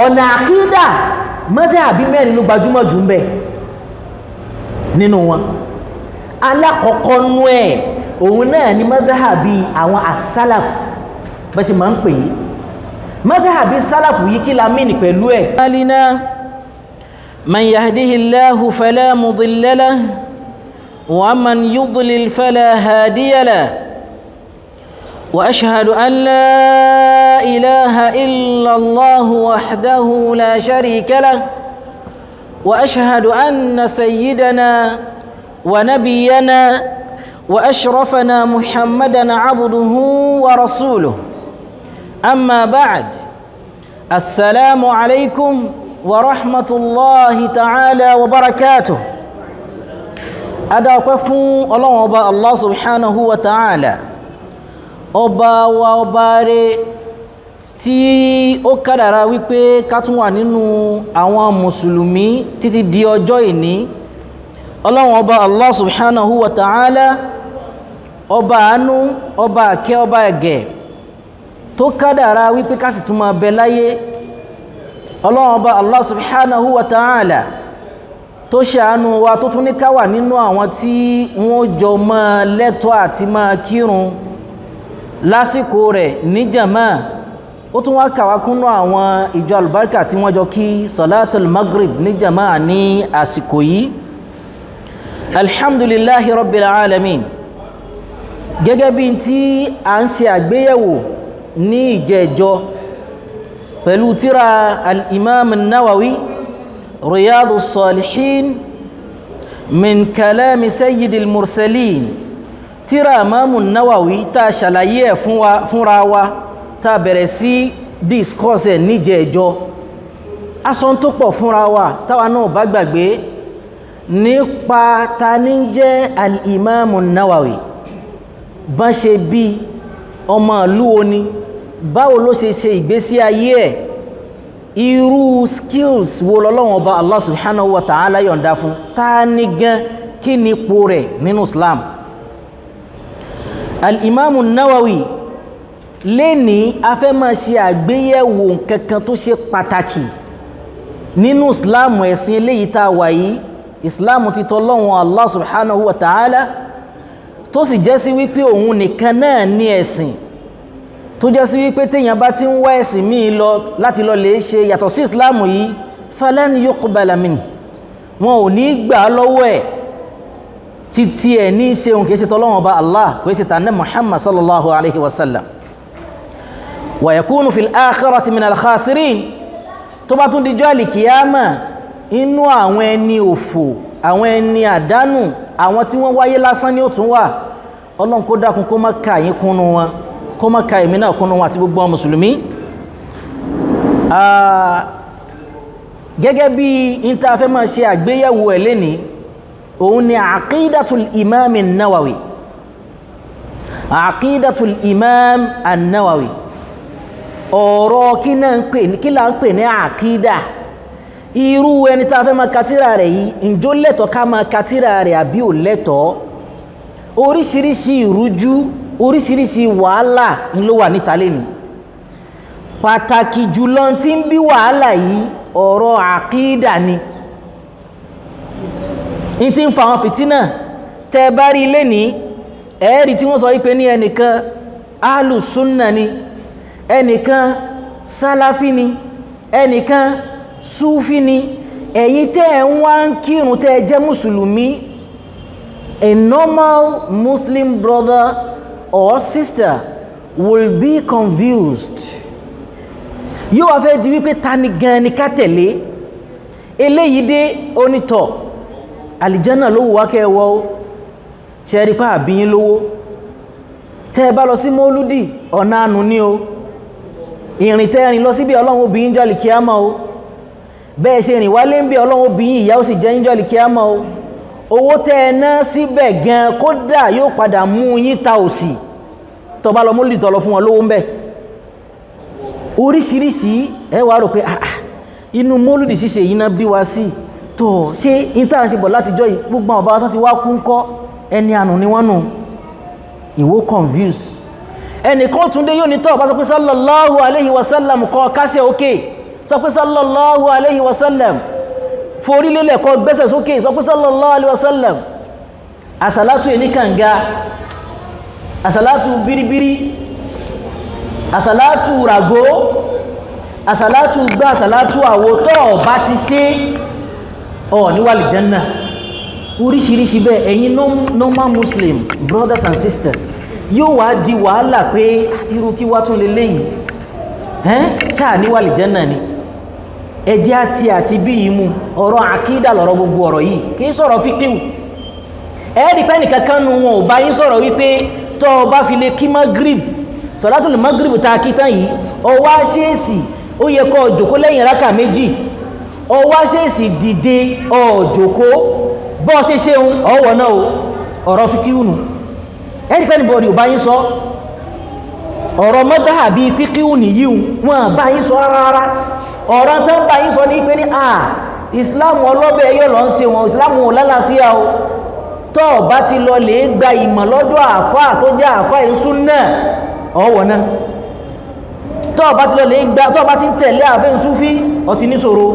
ọ̀nà àkídà madhabi mẹ́rin ló gbajúmọ̀ jù ń bẹ nínú wọn. alákọ̀ọ́kọ́ nú ẹ̀ òun náà ni madhabi àwọn as-salaf bá ṣe máa ń pè é. madhabi salaf yìí kí la mìíní pẹ̀lú ẹ̀. alina man yahdihillahu fala mudilla lahu wa man yudlil fala hadiya lahu. وأشهد أن لا إله إلا الله وحده لا شريك له وأشهد أن سيدنا ونبينا وأشرفنا محمدا عبده ورسوله أما بعد السلام عليكم ورحمة الله تعالى وبركاته أدعوكم الله سبحانه وتعالى ọba wa ọba rẹ̀ tí ó kádàrá wípé ká tún wà nínú àwọn mùsùlùmí títí di ọjọ́ ìní. ọlọ́run ọba Allah subhanahu wa ta'ala ọba àánú ọba àkẹ́ ọba ẹ̀gẹ̀ tó kádàrá wípé ká sì tún máa bẹ láyé. ọlọ́run ọba Allah subhanahu wa ta'ala tó ṣàánú wa tó tún ní ká wà nínú àwọn tí wọ́n jọ máa lẹ́tọ̀ọ́ àti máa kírun lásìkò rẹ̀ ní jama. ó tún wá kàwá kúnnú àwọn ìjọ alùbáríkà tí wọ́n jọ kí salatul maghrib ní jama ní àsìkò yìí. alhamdulillahi rabbil alamin. gẹ́gẹ́ bí tí a ń ṣe àgbéyẹ̀wò ní ìjẹ́jọ́ pẹ̀lú tírà al-imam an-nawawi riyadus salihin min kalami sayyidil mursalin. tírà Imamu Nawawi tá ṣàlàyé ẹ̀ fúnra wa tá bẹ̀rẹ̀ sí discourse ẹ̀ níjẹ̀ẹ́jọ́. asọ́n tó pọ̀ fúnra wa táwa náà bá gbàgbé nípa ta ní jẹ́ al-Imamu Nawawi, bá ṣe bí ọmọ ìlú oní, báwo ló ṣe ṣe ìgbésí ayé ẹ̀, irú skills wo lọ́lọ́wọ́n ọba Allah subhanahu wa ta'ala yọ̀ǹda fún, ta ní gan kí ni ipò rẹ̀ nínú Islam. al-Imamu Nawawi lè ní a fẹ́ máa ṣe àgbéyẹ̀wò kankan tó ṣe pàtàkì nínú Islam, ẹ̀sìn eléyìí tá wà yìí, Islam ti tọ́lọ́run Allah subhanahu wa ta'ala, tó sì jẹ́ sí wípé òun nìkan náà ní ẹ̀sìn, tó jẹ́ sí wípé téèyàn bá ti ń wá ẹ̀sìn míì lọ láti lọ lè ṣe yàtọ̀ sí Islam yìí, falan yuqbala min, wọn ò ní gbà lọ́wọ́ ẹ̀. títí ẹ̀ ní ṣe òun kìí ṣe tọ́lọ́wọ́n ọba Allah, kìí ṣe tànà Muhammad sallallahu alaihi wasallam. wa yakunu fil akhirati min al-khasirin, tó bá tún dijọ́ alìkìyàmà inú àwọn ẹni òfò, àwọn ẹni àdánù, àwọn tí wọ́n wáyé lásán ní ó tún wà. Ọlọ́run kó dákun kó má ka yín kúnnú wọn, kó má ka èmi náà kúnnú wọn àti gbogbo àwọn mùsùlùmí. gẹ́gẹ́ bí ìntàfẹ́ máa ṣe àgbéyẹ̀wò ẹ̀ lénìí, òun ni àkídàtul imam an-Nawawi. àkídàtul imam an-Nawawi, ọ̀rọ̀ kí là ń pè ní àkídà. irú ẹni tá a fẹ́ máa katira rẹ̀ yìí, ǹjọ́ lẹ́tọ̀ọ́ ká máa katira rẹ̀ àbí ò lẹ́tọ̀ọ́? oríṣiríṣi ìrújú, oríṣiríṣi wàhálà ń ló wà níta lẹ́ni. pàtàkì jùlọ tí ń bí wàhálà yìí ọ̀rọ̀ àkídà ni. in ti ń fa àwọn fìtínà tẹ́ bá rí ilé ní ẹ̀ẹ́rì tí wọ́n sọ wípé ní ẹnìkan ahlu sunna ni, ẹnìkan sálàfí ni, ẹnìkan súfí ni. ẹ̀yin tẹ́ ẹ̀ ń wá ń kírun tẹ́ ẹ jẹ́ mùsùlùmí, a normal Muslim brother or sister will be confused. yóò wá fẹ́ di wípé ta ni gan ni ká tẹ̀lé. eléyìí dé onítọ̀ àlìjánà ló wù wá kẹwọ́ ó ṣe rí pa àbíyín lówó. tẹ́ bá lọ sí mọ́lúdì ọ̀nà ànú ní o, ìrìn tẹ́rin lọ síbí ọlọ́run obìnrin jọ́lì kíámà o, bẹ́ẹ̀ ṣe rìn wálé ń bí ọlọ́run obìnrin ìyá ó sì jẹ́ jọ́lì kíámà o. owó tẹ́ ẹ ná síbẹ̀ gan kódà yóò padà mú yín ta òsì tó bá lọ mọ́lúdì tó lọ fún wọn lówó ń bẹ̀. oríṣiríṣi ẹ wá rò pé inú mọ́lúdì ṣíṣe yìí ná bí wá sí tó ṣe ìntàṣe bọ̀ látijọ́ yìí, gbogbo àwọn bàbá tán ti wá kún kọ́ ẹni ànù ni wọ́n nù. ìwó confuse ẹnìkan tún dé yóò ní tọ́ bá sọ pé sallallahu alaihi wasallam kọ́ kásẹ̀ òkè sọ pé sallallahu alayhi wa sallam, forí lélẹ̀ kó gbẹ́sẹ̀ sókè sọ pé sallallahu alayhi wa sallam. Àsàlátù ẹni kànga, àsàlátù biribiri, àsàlátù ràgó, àsàlátù gbá, àsàlátù àwòtọ́ bá ti ṣe ní wà lí Jánnà. Oríṣiríṣi bẹ́ẹ̀. Ẹ̀yin normal Muslim brothers and sisters, yóò wá di wàhálà pé irú kí wá tún lélẹ́yìn ṣáà ní wà lí Jánnà ni. Ẹjẹ́ àti bí i mú ọ̀rọ̀ àkídà lọ́rọ̀ gbogbo ọ̀rọ̀ yìí, kìí sọ̀rọ̀ fíkíù. Ẹ̀ẹ́dì pẹ́ nìkankan nu wọn ò bá yín sọ̀rọ̀ wípé tó bá fi lè kí Maghrib, Salatul Maghrib ta kí tán yìí, ó wá ṣèèsì ó yẹ kó jókòó lẹ́yìn rákà méjì, ó wá ṣèèsì dìde ó jókòó bọ́ ṣe ṣeun ọwọ́ náà ọ̀rọ̀ fíkíù nù. Ẹ̀ẹ́dì pẹ́ nìbọ̀dì ò bá yín sọ ọ̀rọ̀ mọ́dáhàbí fíkíù nìyí wọn bá yín sọ rárá. Ọ̀rọ̀ tán bá yín sọ ní pé ní Islam ọlọ́bẹ̀ ẹyọ́ lọ ń ṣe wọn, Islam ò lálàáfíà o. Tó bá ti lọ lè gba ìmọ̀ lọ́dọ̀ àfáà tó jẹ́ àfáà ìsúnnà ọwọ́ náà. Tó bá ti lọ lè gba, tó bá ti ń tẹ̀lé àfẹ́ ìsúfí ọtí níṣòro.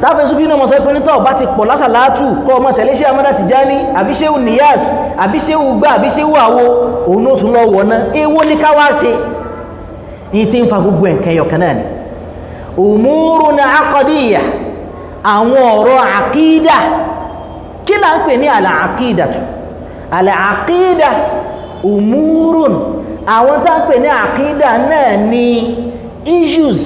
Táfẹ́ ìsúfí náà mọ̀ sọ pé ní tó bá ti pọ̀ lásàlátù kọ́ ọmọ tẹ̀lé Sheikh Ahmad Tijani àbí Sheikh Niyas àbí Sheikh gbá àbí Sheikh àwo, òun náà tún lọ wọ̀ náà. Èwo ní ká wá ṣe? Ní tí ń fa gbogbo ẹ̀kẹ́ yọ̀kan náà ni. Umurun aqdiyya, àwọn ọ̀rọ̀ àkídà. Kí là ń pè ní al-aqidatu? Al-aqida umurun, àwọn tá ń pè ní àkídà náà ni issues,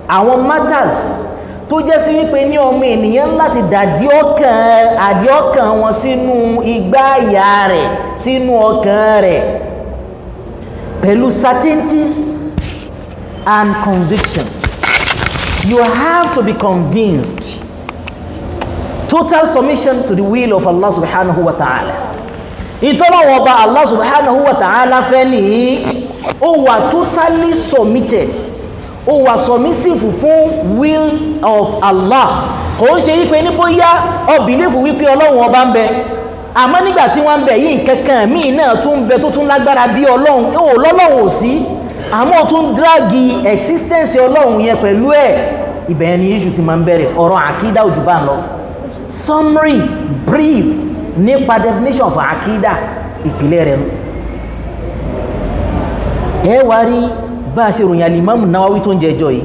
àwọn matters tó jẹ́ sí wípé ní ọmọ ènìyàn láti dàdí ọkàn wọn sínú igbáyà rẹ̀, sínú ọkàn rẹ̀ pẹ̀lú certainties and conviction. You have to be convinced. Total submission to the will of Allah subhanahu wa ta'ala. Ìtọ́lọ́wọ́ ọba Allah subhanahu wa ta'ala fẹ́ ní ó wà totally submitted, ó wà submissive fún will of Allah. Kò ń ṣe wípé ní bóyá ó believe wípé Ọlọ́run ọba ń bẹ, àmọ́ nígbà tí wọ́n ń bẹ yìí nǹkankan míì náà tún bẹ tó tún lágbára bí Ọlọ́run, ó lọ́lọ́run ò sí, àmọ́ tún dragi existence Ọlọ́run yẹn pẹ̀lú ẹ̀. Ibẹ̀ ni issue ti máa ń bẹ̀rẹ̀. Ọ̀rọ̀ àkídà ojú bá ń lọ. Summary brief nípa definition of àkídà ìpìlẹ̀ rẹ̀ nù. Ẹ wá rí bá a ṣe ròyìn Al-Imam Nawawi tó ń jẹjọ yìí,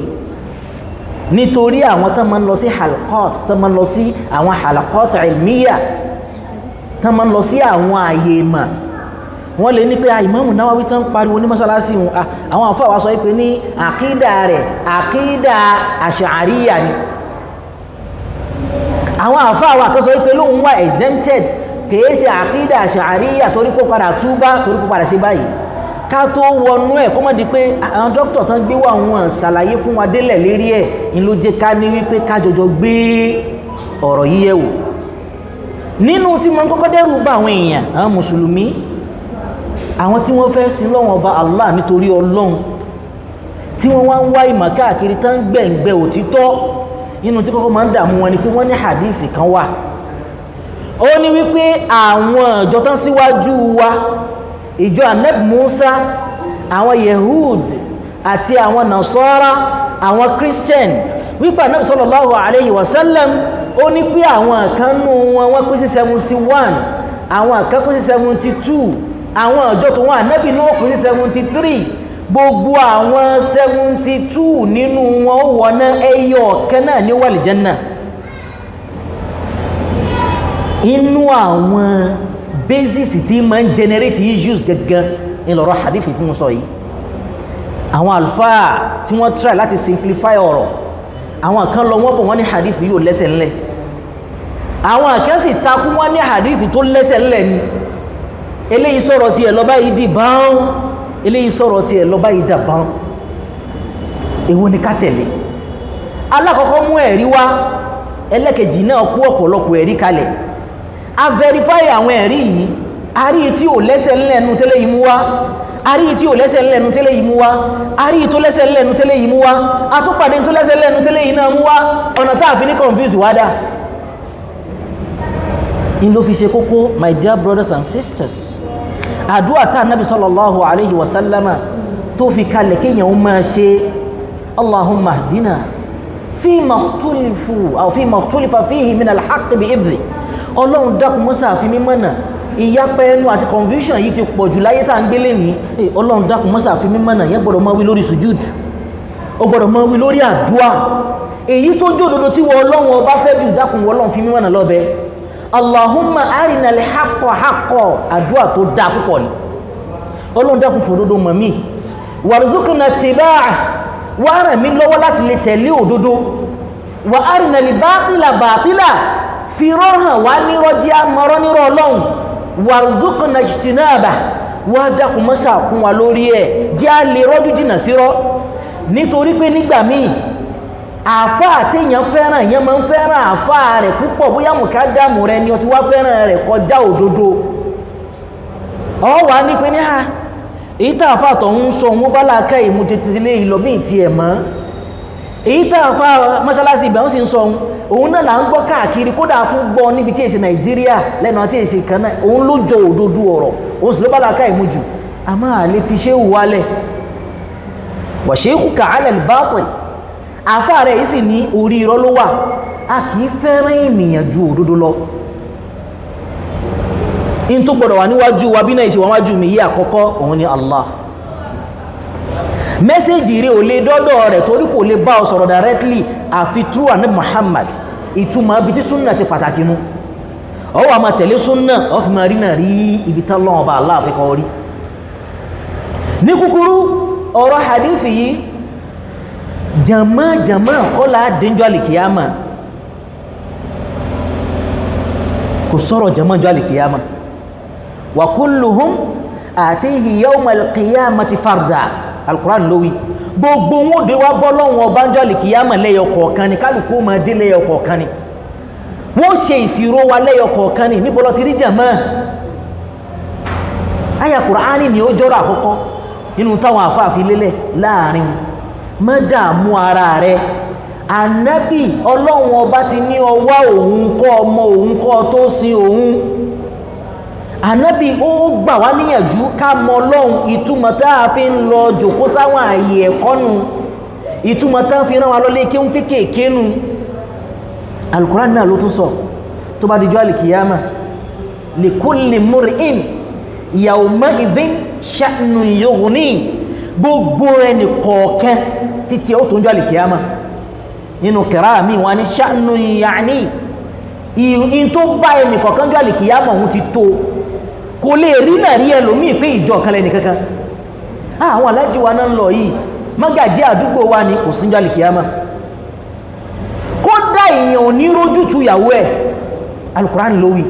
nítorí àwọn tán máa ń lọ sí halqat, tán máa ń lọ sí àwọn halqat ilmiya, tán máa ń lọ sí àwọn àyè ìmọ̀. Wọ́n lè ní pé Imam Nawawi tán pariwo ní mọ́ṣálásí wọn, àwọn àfáà wá sọ pé ní àkídà rẹ̀ àkídà Ash'ariyya ni. Àwọn àfáà wá kọ́ sọ pé lóun wà exempted, kìí ṣe àkídà Ash'ariyya torí kó padà túbá, torí kó padà ṣe báyìí. Ká tó wọnú ẹ̀ kó mọ́ di pé àwọn dókítà tán gbé wà wọn ṣàlàyé fún wa délẹ̀ lérí ẹ̀, in ló jẹ́ ká ní wípé ká jọjọ gbé ọ̀rọ̀ yìí yẹ̀ wò. Nínú tí mo ń kọ́kọ́ dẹ́rù bá àwọn èèyàn, àwọn mùsùlùmí, àwọn tí wọ́n fẹ́ sin lọ́wọ́ ọba Allah nítorí Ọlọ́run, tí wọ́n wá ń wá ìmọ̀ káàkiri tán gbẹ̀ǹgbẹ̀ òtítọ́, inú tí kọ́kọ́ máa ń dààmú wọn ni pé wọ́n ní hadith kan wà. Ó ní wípé àwọn ìjọ tán síwájú wa, ìjọ Ànábì Musa, àwọn Yehud àti àwọn Nasara, àwọn Christian, wípé Ànábì sallallahu alayhi wa sallam ó ní pé àwọn kan nú wọn wọ́n pín sí 71, àwọn kan pín sí 72, àwọn ìjọ tó wọ́n Ànábì náà pín sí 73. Gbogbo àwọn 72 nínú wọn ó wọ̀ná ẹyọ ọ̀kan náà ní wal Janna. Inú àwọn basis tí ma ń generate issues gẹ́gẹ́ ìlọ̀rọ̀ hadithi tí mo sọ yìí, àwọn alfáà tí wọ́n try láti simplify ọ̀rọ̀, àwọn kan lọ wọ́n bọ̀ wọ́n ní hadithi yóò lẹ́sẹ̀ ńlẹ̀, àwọn kan sì takú wọ́n ní hadithi tó lẹ́sẹ̀ ńlẹ̀ ni. Eléyìí sọ̀rọ̀ tí ẹ̀ lọ báyìí dì bán, eléyìí sọ̀rọ̀ tí ẹ̀ lọ báyìí dà bán. Èwo ni ká tẹ̀lé? Alákọ̀ọ́kọ́ mú ẹ̀rí wá, ẹlẹ́kejì náà kó ọ̀pọ̀lọpọ̀ ẹ̀rí kalẹ̀. A verify àwọn ẹ̀rí yìí, a rí tí ò lẹ́sẹ̀ ńlẹ̀nu tẹ́lẹ̀ yìí mú wá, a rí tí ò lẹ́sẹ̀ ńlẹ̀nu tẹ́lẹ̀ yìí mú wá, a rí tó lẹ́sẹ̀ ńlẹ̀nu tẹ́lẹ̀ yìí mú wá, a tó pàdé tó lẹ́sẹ̀ ńlẹ̀nu tẹ́lẹ̀ yìí náà mú wá, ọ̀nà táà fi ní confuse wá dá. In ló fi ṣe kókó, my dear brothers and sisters, àdúrà tá Nabi sallallahu alayhi wa sallama tó fi kalẹ̀ kéèyàn ó máa ṣe, Allahumma hdina fima ikhtalafa fihi min al-haqqi bi'idhnik ọlọ́run dákun mọ́sá fi mí mọ̀nà ìyapa ẹnu àti confusion yìí ti pọ̀ jù láyé tá à ń gbélé ní ọlọ́run dákun mọ́sá fi mí mọ̀nà yẹn gbọ́dọ̀ máa wí lórí sùjúd ó gbọ́dọ̀ máa wí lórí àdúà èyí tó jó òdodo tí wọ́n ọlọ́run ọba fẹ́ jù dákun wọ́n ọlọ́run fi mí mọ̀nà lọ́bẹ̀ Allahumma arina al-haqqa haqqan àdúà tó dáa púpọ̀ ni ọlọ́run dákun fún òdodo mọ̀ mí warzuqna ittiba'ah wà á ràn mí lọ́wọ́ láti lè tẹ̀lé òdodo wà á rìn nàlì bátìlà fi rọ́hàn wá nírọ́ jí àmọ́rọ́ nírọ́ ọlọ́run warzuqna ijtinaba wà á dákun mọ́sà kún wa lórí ẹ̀ jẹ́ à lè rọ́jú jìnà sírọ́ nítorí pé nígbà míì àáfàá téèyàn fẹ́ràn èèyàn máa ń fẹ́ràn àáfàá rẹ̀ púpọ̀ bóyá mùkádàmù rẹ̀ ni ó ti wá fẹ́ràn rẹ̀ kọjá òdodo ọ wà ní pé ní ha èyí tá àfáà tó ń sọ wọn bá láàká ìmú tètèlé ìlọ́bí ìtì ẹ̀ mọ́ èyí tá àfáà mọ́sálásí ìbẹ̀ wọ́n sì ń sọ òun náà là ń gbọ́ káàkiri kódà tún gbọ́ níbi tí èsì Nàìjíríà lẹ́nu àti èsì kan náà òun ló jọ òdodo ọ̀rọ̀ òun sì ló bá láàká ìmú jù a máa lè fi ṣe wálẹ̀ wa shaykhuka ala al-batil àfáà rẹ̀ yìí sì ní orí irọ́ ló wà a kì í fẹ́ràn ènìyàn ju òdodo lọ in tó gbọdọ̀ wà níwájú wa bí náà ìṣe wọn wájú mi yí àkọ́kọ́ òun ni Allah mẹ́sẹ̀jì rẹ̀ ò lè dọ́dọ̀ rẹ̀ torí kò lè bá ọ sọ̀rọ̀ directly àfi through Ànábì Muhammad ìtumọ̀ ibi tí súnnà ti pàtàkì mú ọ wà máa tẹ̀lé súnnà ọ fi máa rí náà rí ibi tán lọ́wọ́ bá Allah fi kọ́ rí ní kúkúrú ọ̀rọ̀ hadithi yìí jama kọ́lá dínjọ́ alìkìyàmà kò sọ̀rọ̀ jama jọ́ alìkìyàmà wa kulluhum atihi yawmal qiyamati farda alquran lórí gbogbo wọn dé wá bọ́ lọ́wọ́ ọbánjọ́ alìkìyàmà lẹ́yọ kọ̀ọ̀kan ni kálùkù ma dé lẹ́yọ kọ̀ọ̀kan ni wọ́n ṣe ìṣirò wa lẹ́yọ kọ̀ọ̀kan ni níbo lọ ti rí jàmá àyà Kùránì ni ó jọ́rọ̀ àkọ́kọ́ inú táwọn àfáàfi lélẹ̀ láàrin má dààmú ara rẹ̀ Ànábì ọlọ́run ọba ti ní ọwá òun kọ́ ọmọ òun kọ́ tó sin òun Ànábì ó gbà wá níyànjú ká mọ Ọlọ́run ìtumọ̀ tá a fi ń lọ jòkó sáwọn ààyè ẹ̀kọ́ nu ìtumọ̀ tá a fi rán wa lọ lé kéhùn kéèkéé nu Al-Qur'an náà ló tún sọ tó bá dijọ́ alìkìyàmà li kulli mur'in yawma idhin sha'nun yughni gbogbo ẹni kọ̀ọ̀kan títí ó tó ń jọ́ alìkìyàmà nínú kẹrà mi wọn ni sha'nun ya'ni in tó bá ẹni kọ̀ọ̀kan jọ́ alìkìyàmà òun ti tó kò lè rí náà rí ẹlòmíì pé ìjọ kan lẹ́ni kankan àwọn alájí wa náà ń lọ yìí mágàjí àdúgbò wa ní kò síjọ́ alìkìyàmà kódà èèyàn ò ní rójú tu ìyàwó ẹ̀ Al-Qur'an lówí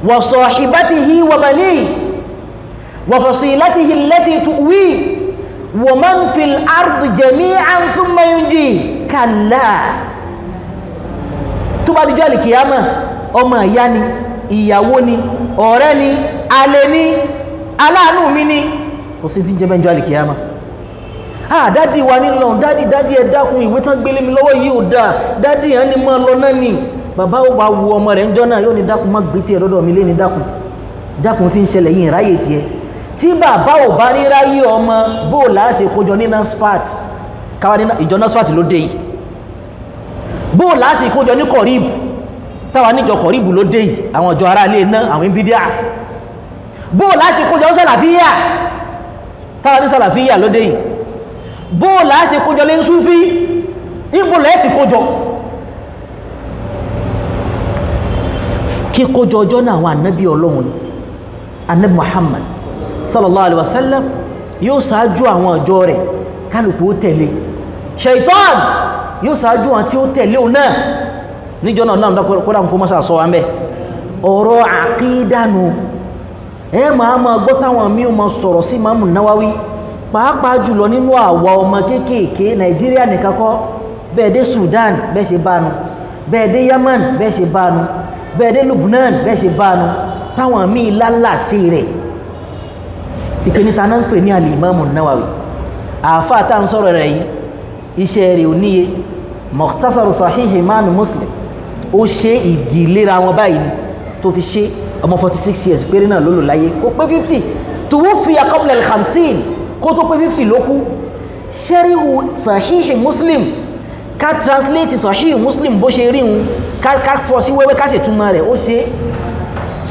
wa sahibatihi wa banihi wa fasilatihi allati tu'wi wa man fil ardi jami'an thumma yunji kalla tó bá dijọ́ alìkìyàmà ọmọ ìyá ni ìyàwó ni ọ̀rẹ́ ni alẹ́ ni aláàánú mi ni kò sí tí ń jẹ́ mẹ́jọ alìkìyàmá dádì wa nílọ dádì ẹ dákun ìwé tán gbélé mi lọ́wọ́ yìí ò dáa dádì ẹ ní mọ́ lọ náà ni bàbá ó wà wu ọmọ rẹ̀ ń jọ náà yóò ní dákun má gbé tí ẹ lọ́dọ̀ mi lé ní dákun tí ń ṣẹlẹ̀ yìí ráyè tí ẹ tí bàbá ò bá ní ráyè ọmọ bó láṣẹ kójọ ní NASFAT káwá ní ìjọ NASFAT ló dé yìí bó láṣẹ kójọ ní kọ̀ríbù táwa níjọ kọ̀ríbù ló dé yìí àwọn ọjọ́ ará ilé náà àwọn ìbídíà bó láṣẹ kójọ sàlàfíyà táwa ní sàlàfíyà ló dé yìí bó láṣẹ kójọ lé ń súfí ìbò lẹ́ẹ̀tì kójọ kí kójọ ọjọ́ náà àwọn ànábì ọlọ́run ànábì Muhammad sallallahu alaihi wasallam yóò ṣáájú àwọn ọjọ́ rẹ̀ kálùkù ó tẹ̀lé Shaitan yóò ṣáájú àwọn tí ó tẹ̀lé òun náà níjọ́ náà náà kódà kó mọ́sá sọ wá ń bẹ́ ọ̀rọ̀ àkídánù ẹ máa gbọ́ táwọn mí o mọ́ sọ̀rọ̀ sí Imamu Nawawi pàápàá jùlọ nínú àwa ọmọ kéékèèké Nàìjíríà nìkan kọ́ bẹ́ẹ̀ dé Sudan bẹ́ẹ̀ ṣe bánu bẹ́ẹ̀ dé Yemen bẹ́ẹ̀ ṣe bánu bẹ́ẹ̀ dé Lubnan bẹ́ẹ̀ ṣe bánu táwọn mí lálà sí rẹ̀ ìkíníta náà ń pè ní al-Imamu Nawawi àáfàá tá ń sọ̀rọ̀ rẹ̀ yìí iṣẹ́ rẹ̀ ò níye Mukhtasar Sahih Imam Muslim ó ṣe ìdílera wọn báyìí ni tó fi ṣe ọmọ 46 years péré náà ló lò láyé kó pé 50 tuwuffiya qabla al-50 kó tó pé 50 ló kú sharihu sahihi Muslim ká translate sahihi Muslim bó ṣe rí un ká fọ́ sí wẹ́wẹ́ ká ṣe túmọ̀ rẹ̀ ó ṣe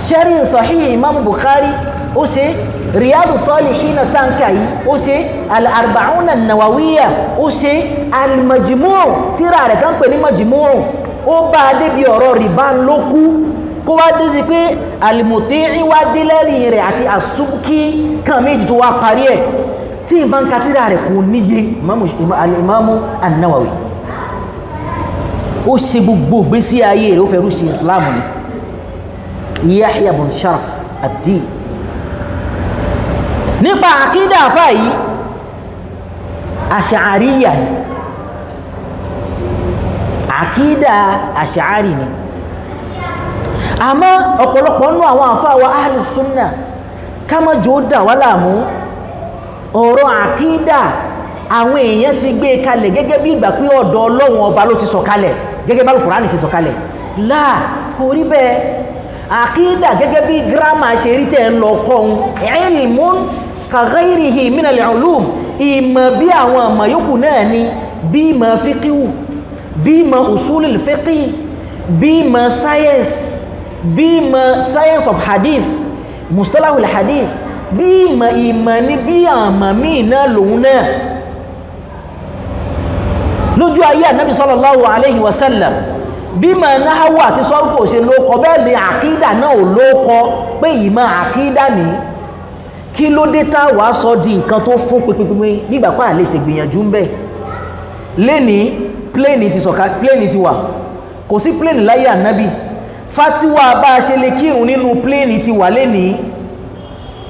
sharihu sahihi Imam Bukhari ó ṣe Riyadu Salihina tanka yìí ó ṣe al-arba'una an-nawawiyya ó ṣe al-majmu' tíra rẹ̀ tán pè ní majmu' ó bá débi ọ̀rọ̀ rìbá lókú kó wá dé sí pé al-Muti'i wá dé lẹ́rìn rẹ̀ àti as-Subki kan méjì tó wá parí ẹ̀ tí ìbá ń ka tíra rẹ̀ kò níye al-Imamu an-Nawawi ó ṣe gbogbo gbésí ayé rẹ̀ ó fẹ́rú ṣe Islam ni Yahya bin Sharaf ad-Din nípa àkídà àfá yìí Ash'ariyya ni àkídà Ash'ari ni àmọ́ ọ̀pọ̀lọpọ̀ nínú àwọn àfá wa Ahlus Sunnah ká má jò dà wá láàmú ọ̀rọ̀ àkídà àwọn èèyàn ti gbé kalẹ̀ gẹ́gẹ́ bí ìgbà pé ọ̀dọ̀ Ọlọ́run ọba ló ti sọ̀kalẹ̀ gẹ́gẹ́ bá Al-Qur'ani ṣe sọ̀kalẹ̀ láà kò rí bẹ́ẹ̀ àkídà gẹ́gẹ́ bí gírámà ṣe rí tẹ́ ń lọ kọ́ ilmun ka ghayrihi min al-ulum ìmọ̀ bí àwọn ọmọ yòókù náà ni bí ìmọ̀ fíkíwù bí ìmọ̀ usulul fiqh bí ìmọ̀ science bí ìmọ̀ science of hadith mustalahul hadith bí ìmọ̀ ní bí àmà míì náà lòun náà lójú ayé ànábì sallallahu alaihi wasallam bí ma náhàwó àti sọ́rùfò ṣe lóókọ bẹ́ẹ̀ ni àkídà náà ò lóókọ pé ìmọ̀ àkídà ní kí ló dé tá wà sọ di nǹkan tó fún pínpínpín nígbà pàà lè ṣe gbìyànjú ń bẹ̀ lẹ́ni pléènì ti wà kò sí pléènì láyé ànábì fátíwà bá ṣe lè kírun nínú pléènì ti wà lẹ́ni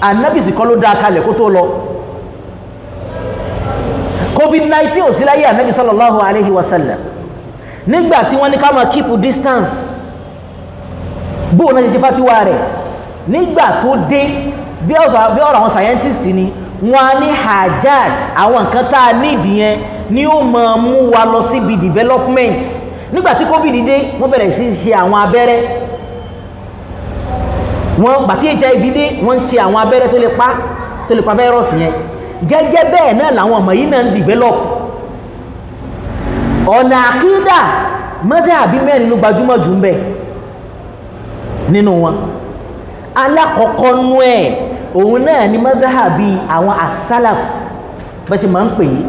ànábì sì kọ́ ló dá kalẹ̀ kó tó lọ COVID-19 ò sí láyé ànábì sallallahu alaihi wasallam nígbà tí wọ́n ní ká máa keep distance bóò náà ṣe fátíwà rẹ̀ nígbà tó dé bí ọ̀rọ̀ àwọn scientist ni wọ́n á ní hajjat àwọn nǹkan tá a nídìí yẹn ni ó máa mú wa lọ síbi development nígbà tí COVID dé wọ́n bẹ̀rẹ̀ sí ṣe àwọn abẹ́rẹ́ wọ́n gbà tí HIV dé wọ́n ń ṣe àwọn abẹ́rẹ́ tó lè pa virus yẹn gẹ́gẹ́ bẹ́ẹ̀ náà làwọn ọmọ yìí náà ń develop ọ̀nà àkídà madhabi mẹ́rin ló gbajúmọ̀ jù ń bẹ nínú wọn alákọ̀ọ́kọ́ nú ẹ̀ òun náà ni madhabi àwọn as-salaf bá ṣe máa ń pè é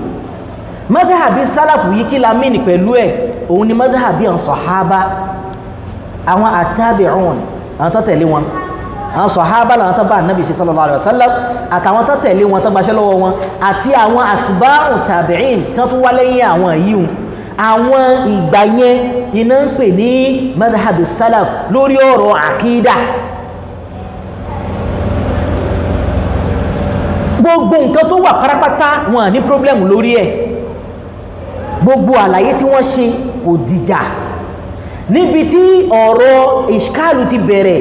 madhabi salaf yìí kí la mìíní pẹ̀lú ẹ̀ òun ni madhabi àwọn sọ̀hábà àwọn at-tabi'un àwọn tó tẹ̀lé wọn àwọn sọ̀hábà làwọn tó bá Ànábì ṣe sallallahu alaihi wasallam àtàwọn tó tẹ̀lé wọn tó gbaṣẹ́ lọ́wọ́ wọn àti àwọn atba'u tabi'in tó tún wá lẹ́yìn àwọn yìí àwọn ìgbà yẹn iná ń pè ní madhabi salaf lórí ọ̀rọ̀ àkídà gbogbo nǹkan tó wà pátápátá wọn ní problem lórí ẹ̀ gbogbo àlàyé tí wọ́n ṣe kò dìjà níbi tí ọ̀rọ̀ ìṣkálù ti bẹ̀rẹ̀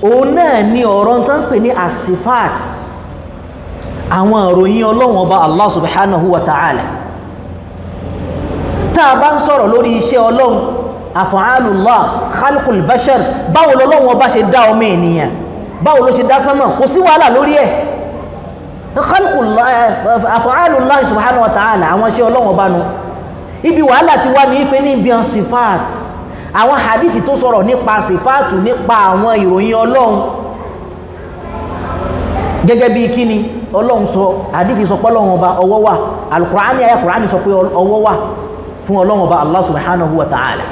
òun náà ni ọ̀rọ̀ tó ń pè ní asifat àwọn ìròyìn Ọlọ́run ọba Allah subhanahu wa ta'ala tá a bá ń sọ̀rọ̀ lórí iṣẹ́ Ọlọ́run af'alullah khalqul bashar báwo l'Ọlọ́run ọba ṣe dá ọmọ ènìyàn báwo ló ṣe dá sánmà kò sí wàhálà lórí ẹ̀ af'alullah subhanahu wa ta'ala àwọn iṣẹ́ Ọlọ́run ọba nu ibi wàhálà ti wá ní pé ní ibi sifat àwọn hadithi tó sọ̀rọ̀ nípa sifatu nípa àwọn ìròyìn Ọlọ́run gẹ́gẹ́ bí kíni Ọlọ́run sọ hadithi sọ pé Ọlọ́run ọba ọwọ́ wà al-Qur'ani ayà Qur'ani sọ pé ọwọ́ wà fún Ọlọ́run ọba Allah subhanahu wa ta'ala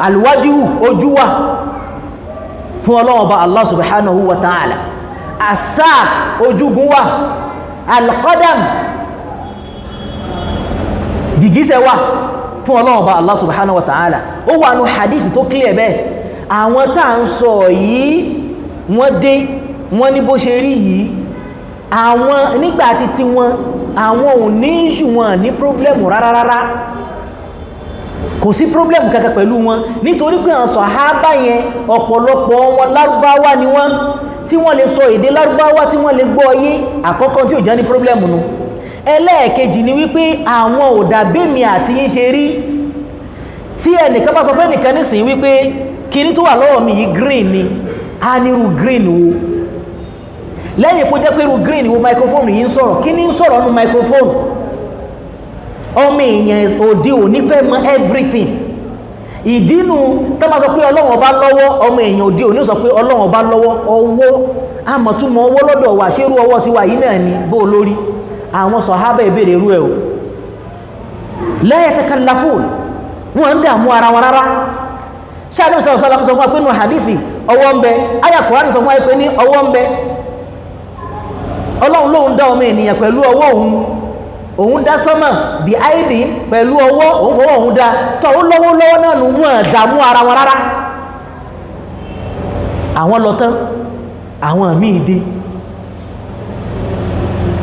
al-wajhu ojú wà fún Ọlọ́run ọba Allah subhanahu wa ta'ala as-saq ojúgun wà al-qadam gìgísẹ̀ wà fún Ọlọ́run ọba Allah subhanahu wa ta'ala ó wà ní hadithi tó clear bẹ́ẹ̀ àwọn tá ń sọ yìí wọ́n dé wọ́n ní bó ṣe rí yìí àwọn nígbà títí wọn àwọn ò ní ìṣù wọn ní problem rárá kò sí problem kankan pẹ̀lú wọn nítorí pé àwọn sàhábà yẹn ọ̀pọ̀lọpọ̀ wọn lárúbáwá ni wọ́n tí wọ́n lè sọ èdè lárúbáwá tí wọ́n lè gbọ́ yé àkọ́kọ́ tí ò jẹ́ ní problem nu ẹlẹ́ẹ̀kejì ni wípé àwọn òdàbẹ́mi àti yín ṣe rí tí ẹnìkan bá sọ fẹ́ nìkan nísìn wípé kíní tó wà lọ́wọ́ mi yìí green ni a nírú green wo lẹ́yìn kó jẹ́ pé irú green wo microphone yìí ń sọ̀rọ̀ kí ní ń sọ̀rọ̀ nínú microphone ọmọ èèyàn òde òní fẹ́ mọ̀ everything ìdínú tó máa sọ pé Ọlọ́run ọba lọ́wọ́ ọmọ èèyàn òde òní sọ pé Ọlọ́run ọba lọ́wọ́ ọwọ́ àmọ̀túnmọ̀ ọwọ́ lọ́dọ̀ wa ṣerú ọwọ́ ti wà yìí náà ni bó lórí àwọn sàhábà ìbéèrè irú ẹ̀ o la yatakallafun wọ́n ń dààmú ara wọn rárá ṣáàdùn sàlám sọ fún wa pé nù hadithi ọwọ́ ń bẹ àyà Kùránì sọ fún wa pé ní ọwọ́ ń bẹ Ọlọ́run lóhun dá ọmọ ènìyàn pẹ̀lú ọwọ́ òun dá sánmà bí áìdì pẹ̀lú ọwọ́ òun fọwọ́ òun dá tọ́ ó lọ́wọ́ náà nù wọ́n dààmú ara wọn rárá àwọn lọ tán àwọn míì dé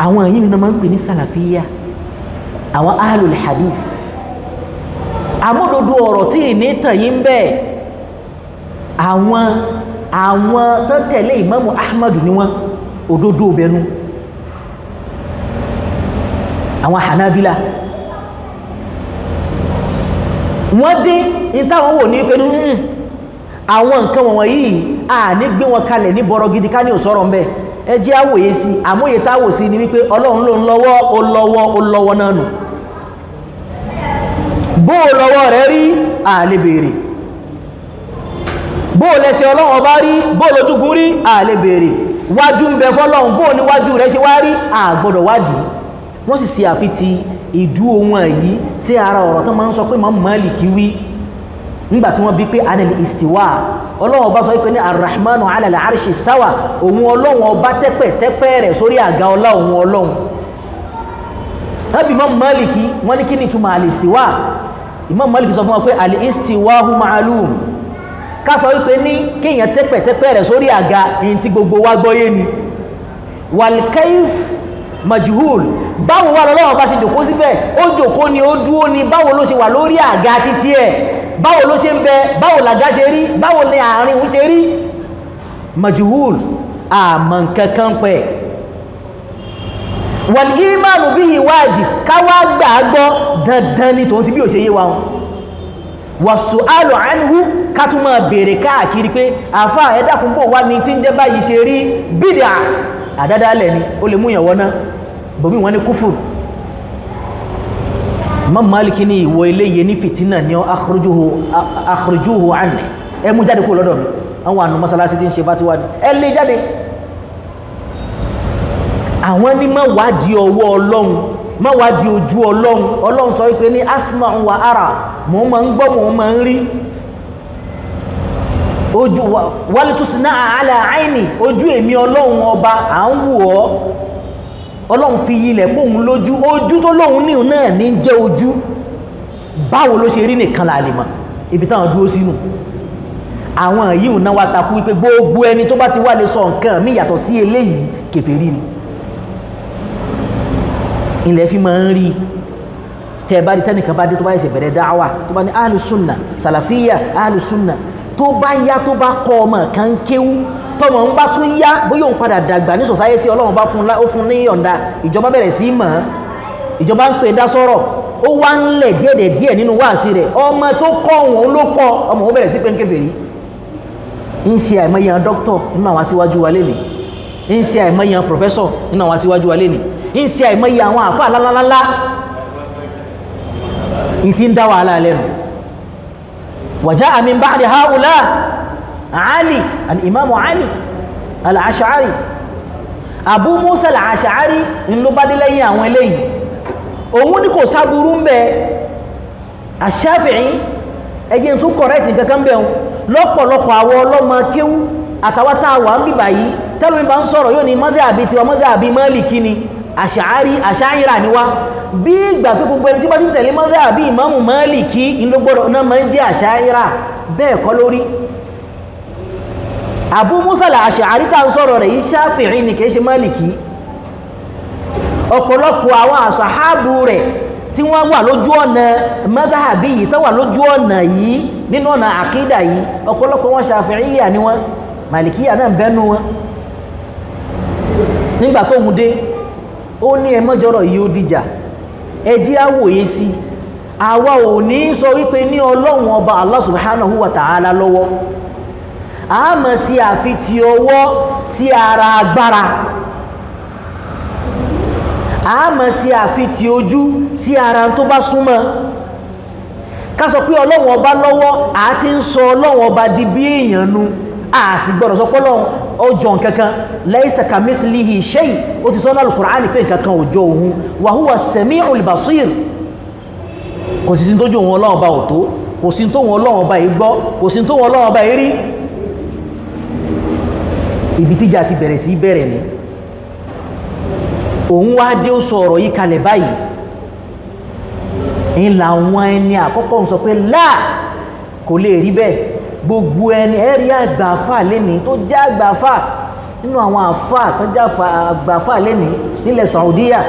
àwọn yìí náà máa ń pè ní sàlàfíyà àwọn ahlul hadith amódodo ọ̀rọ̀ tí ìní tàn yí ń bẹ́ẹ̀ àwọn tó tẹ̀lé Imamu Ahmadu ni wọ́n òdodo bẹnu àwọn Hanabila wọ́n dé ìtàwọn wò ní pẹ̀lú àwọn nǹkan wọ̀n yìí a ní gbé wọn kalẹ̀ ní bọ̀rọ̀ gidi ká ní òsọ́rọ̀ ń bẹ́ ẹ jẹ́ àwòye sí àmóye táwò sí ni wípé Ọlọ́run ló ń lọ́wọ́ náà nù bó lọ́wọ́ rẹ̀ rí a lè béèrè bó lẹ́sẹ̀ Ọlọ́run ọba rí bó lójúgun rí a lè béèrè wájú ń bẹ fọ́lọ́run bó ní wájú rẹ̀ ṣe wá rí a gbọ́dọ̀ wádìí wọ́n sì ṣe àfitì ìdú ohun èyí sí ara ọ̀rọ̀ tó máa ń sọ pé Imam Málíkì wí nígbàtí wọ́n bí pé anil istiwa Ọlọ́run ọba sọ pé ní arrahmanu ala al-arshi istawa òun Ọlọ́run ọba tẹ́pẹ̀ rẹ̀ sórí àga ọlá òun Ọlọ́run Imam Málíkì wọ́n ní kí ni túmọ̀ al-istiwa Imam Málíkì sọ fún wọn pé al-istiwahu ma'lum ká sọ wípé ní kíyàn tẹ́pẹ̀ rẹ̀ sórí àga èyí tí gbogbo wa gbọ́yé ni wal kayf majhul báwo wà lọ́wọ́ bá ṣe jòkó síbẹ̀ ó jòkó ni ó dúó ni báwo ló ṣe wà lórí àga títí ẹ̀ báwo ló ṣe ń bẹ báwo làgá ṣe rí báwo ní àárín òun ṣe rí majhul àmọ́ nǹkankan pẹ̀ wal imanu bihi wajib káwá gbàgbọ́ dandan ni tòun ti bí ò ṣe yé wa wọn wasu'alu anhu ká tún máa béèrè káàkiri pé àfá ẹ̀dàkùn bò wá ní tí ń jẹ́ báyìí ṣe rí bídà àdádálẹ̀ ni ó lè mú ìyàwó náà bòmí wọn ní kúfùr Imam Málíkì ní ìwọ eléyè ní fìtínà ní akhrijuhu anni ẹ mú jáde kó lọ́dọ̀ mi àwọn ànú mọ́sálásí tí ń ṣe fátíwá ní ẹ lé jáde àwọn ní má wádìí ọwọ́ Ọlọ́run má wádìí ojú Ọlọ́run sọ wípé ní asma'u wa ara mo ma ń gbọ́ mo ma ń rí ojú walitusna ala aini ojú èmi Ọlọ́run ọba à ń wò ọ́ Ọlọ́run fi ilẹ̀ pòun lójú ojú tó lóhun ní náà ní jẹ́ ojú báwo ló ṣe rí nìkan la lè mọ̀ ibi táwọn dúró sínú àwọn yìí náà wá takú wípé gbogbo ẹni tó bá ti wá lè sọ nǹkan mí yàtọ̀ sí eléyìí kèfèrí ni ilẹ̀ fi máa ń rí tẹ́ bá rí tẹ́nìkan bá dé tó bá yẹ̀sẹ̀ bẹ̀rẹ̀ dáwà tó bá ní alùsùnà sàlàfíyà alùsùnà tó bá yá tó bá kọ́ ọmọ kan kéwú tọmọ ń bá tún yá bóyá òun padà dàgbà ní sọ̀sáyẹ́tì Ọlọ́run bá fún ní yọ̀ǹda ìjọba bẹ̀rẹ̀ sí mọ̀ ìjọba ń pè dá sọ́rọ̀ ó wá ń lẹ̀ díẹ̀ nínú wáàsí rẹ̀ ọmọ tó kọ́ òun ló kọ́ ọmọ òun bẹ̀rẹ̀ sí pé ń kèfèrí ń ṣe àìmọye dókítọ̀ nínú àwọn aṣíwájú wa lénìí ń ṣe àìmọye pòfẹ́sọ̀ nínú àwọn aṣíwájú wa lénìí ń ṣe àìmọye àwọn àfáà lálálálá ìtí ń dá wàhálà lẹ́nu waja'a min ba'di ha'ula Ali al-Imam Ali al-Ash'ari Abu Musa al-Ash'ari ń ló bá dé lẹ́yìn àwọn eléyìí òun ní kò sáburú ń bẹ Ash-Shafi'i ẹgbẹ́ tún kọ̀rẹ́tì kankan bẹ̀ lọ́pọ̀lọpọ̀ àwọn ọlọ́mọ kéwú àtàwátà wà ń bíbà yìí tẹ́lú ìbá ń sọ̀rọ̀ yóò ní madhabi tiwa madhabi Maliki ni Ash'ari ni wá bí ìgbà pé gbogbo ẹni tí bá ti tẹ̀lé madhabi Imamu Maliki ìlógbọ́rọ̀ náà máa ń jẹ́ Ash'ari bẹ́ẹ̀ kọ́ lórí Abu Musa al-Ash'ari tá ń sọ̀rọ̀ rẹ̀ yìí Shafi'i ni kìí ṣe Maliki ọ̀pọ̀lọpọ̀ àwọn àṣàhábù rẹ̀ tí wọ́n wà lójú ọ̀nà madhabi yìí tó wà lójú ọ̀nà yìí nínú ọ̀nà àkídà yìí ọ̀pọ̀lọpọ̀ wọn Shafi'iyya ni wọ́n Malikiyya náà bẹ́nu wọn nígbà tó mú dé ó ní ẹmọ́jọ́rọ̀ yìí ó dìjà ẹjí àwòye sí àwa ò ní sọ wípé ní Ọlọ́run ọba Allah subhanahu wa ta'ala lọ́wọ́ a mọ̀ sí àfi ti ọwọ́ sí ara agbára a mọ̀ sí àfitì ojú sí ara tó bá súnmọ́ ká sọ pé ọlọ́run ọba lọ́wọ́ a ti ń sọ ọlọ́run ọba di bí èèyàn nu a sì gbọ́dọ̀ sọ pé ọlọ́run ọjọ́ nkankan laysa kamithlihi shay ó ti sọ ní Al-Qur'ani pé nkankan ọjọ́ òun wa huwa as-sami'ul basir kò sí tó jù wọn ọlọ́run ọba ò tó kò sí tó wọn ọlọ́run ọba yìí gbọ́ kò sí tó wọn ọlọ́run ọba yìí rí ibi tíjà ti bẹ̀rẹ̀ sí bẹ̀rẹ̀ ni òun wá dé ó sọ ọ̀rọ̀ yìí kalẹ̀ báyìí ń làwọn ẹni àkọ́kọ́ ń sọ pé láà kò lè rí bẹ́ẹ̀ gbogbo ẹni ẹ̀rí àgbàfà lẹ́ni tó já àgbàfà nínú àwọn àfà tó já àgbàfà lẹ́ni nílẹ̀ Saudiya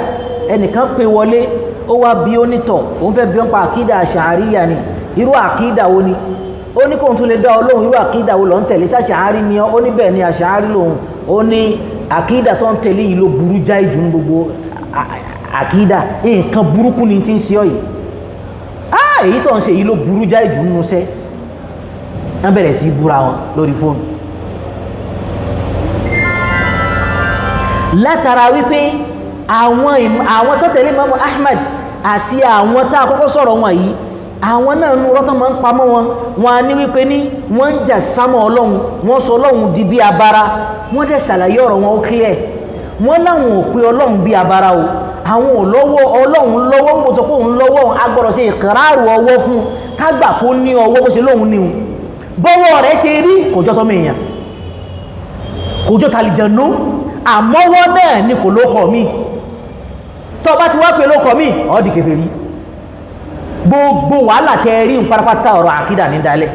ẹnìkan pè wọlé ó wá bí onítọ̀ òun fẹ́ bí wọ́n pa àkídà àṣàríyà ni irú àkídà wo ni ó ní kóhun tó lè dá ọlọ́run irú àkídà wo lọ ń tẹ̀lé ṣàṣàárí ni ó ní bẹ́ẹ̀ ni àṣàárí lòun ó ní àkídà tó ń tẹ̀lé yìí ló burú jáì jù ní gbogbo àkídà nǹkan burúkú ni tí ń ṣe ọ yìí èyí tó ń ṣe yìí ló burú jáì jù nínú iṣẹ́ wọ́n bẹ̀rẹ̀ sí búra wọn lórí fóònù látara wípé àwọn tó tẹ̀lé Imam Ahmad àti àwọn tá a kọ́kọ́ sọ̀rọ̀ wọn yìí àwọn náà nú rọ́tọ́ máa ń pamọ́ wọn a ní wípé ní wọ́n ń jà sámọ́ ọlọ́run wọ́n sọ ọlọ́run di bí abara wọ́n dẹ̀ ṣàlàyé ọ̀rọ̀ wọn ó clear wọ́n láwọn ò pé ọlọ́run bí abara o àwọn ò lọ́wọ́ ọlọ́run lọ́wọ́ ń gbọ́tọ̀ pé òun lọ́wọ́ agbọ́dọ̀ ṣe ìkàràrù ọwọ́ fún kágbà kó ní ọwọ́ bó ṣe lóhun ní o bọ́wọ́ rẹ̀ ṣe rí kòjọ́ tọ́mọ èèyàn kòjọ́ tàlìjẹ̀nú àmọ́wọ́ náà ni kò lókọ̀ mí tó bá ti wá pé lókọ̀ mí ó di kèfèrí gbogbo wàhálà tẹ́ rí ń parapata ọ̀rọ̀ àkídà ní dalẹ̀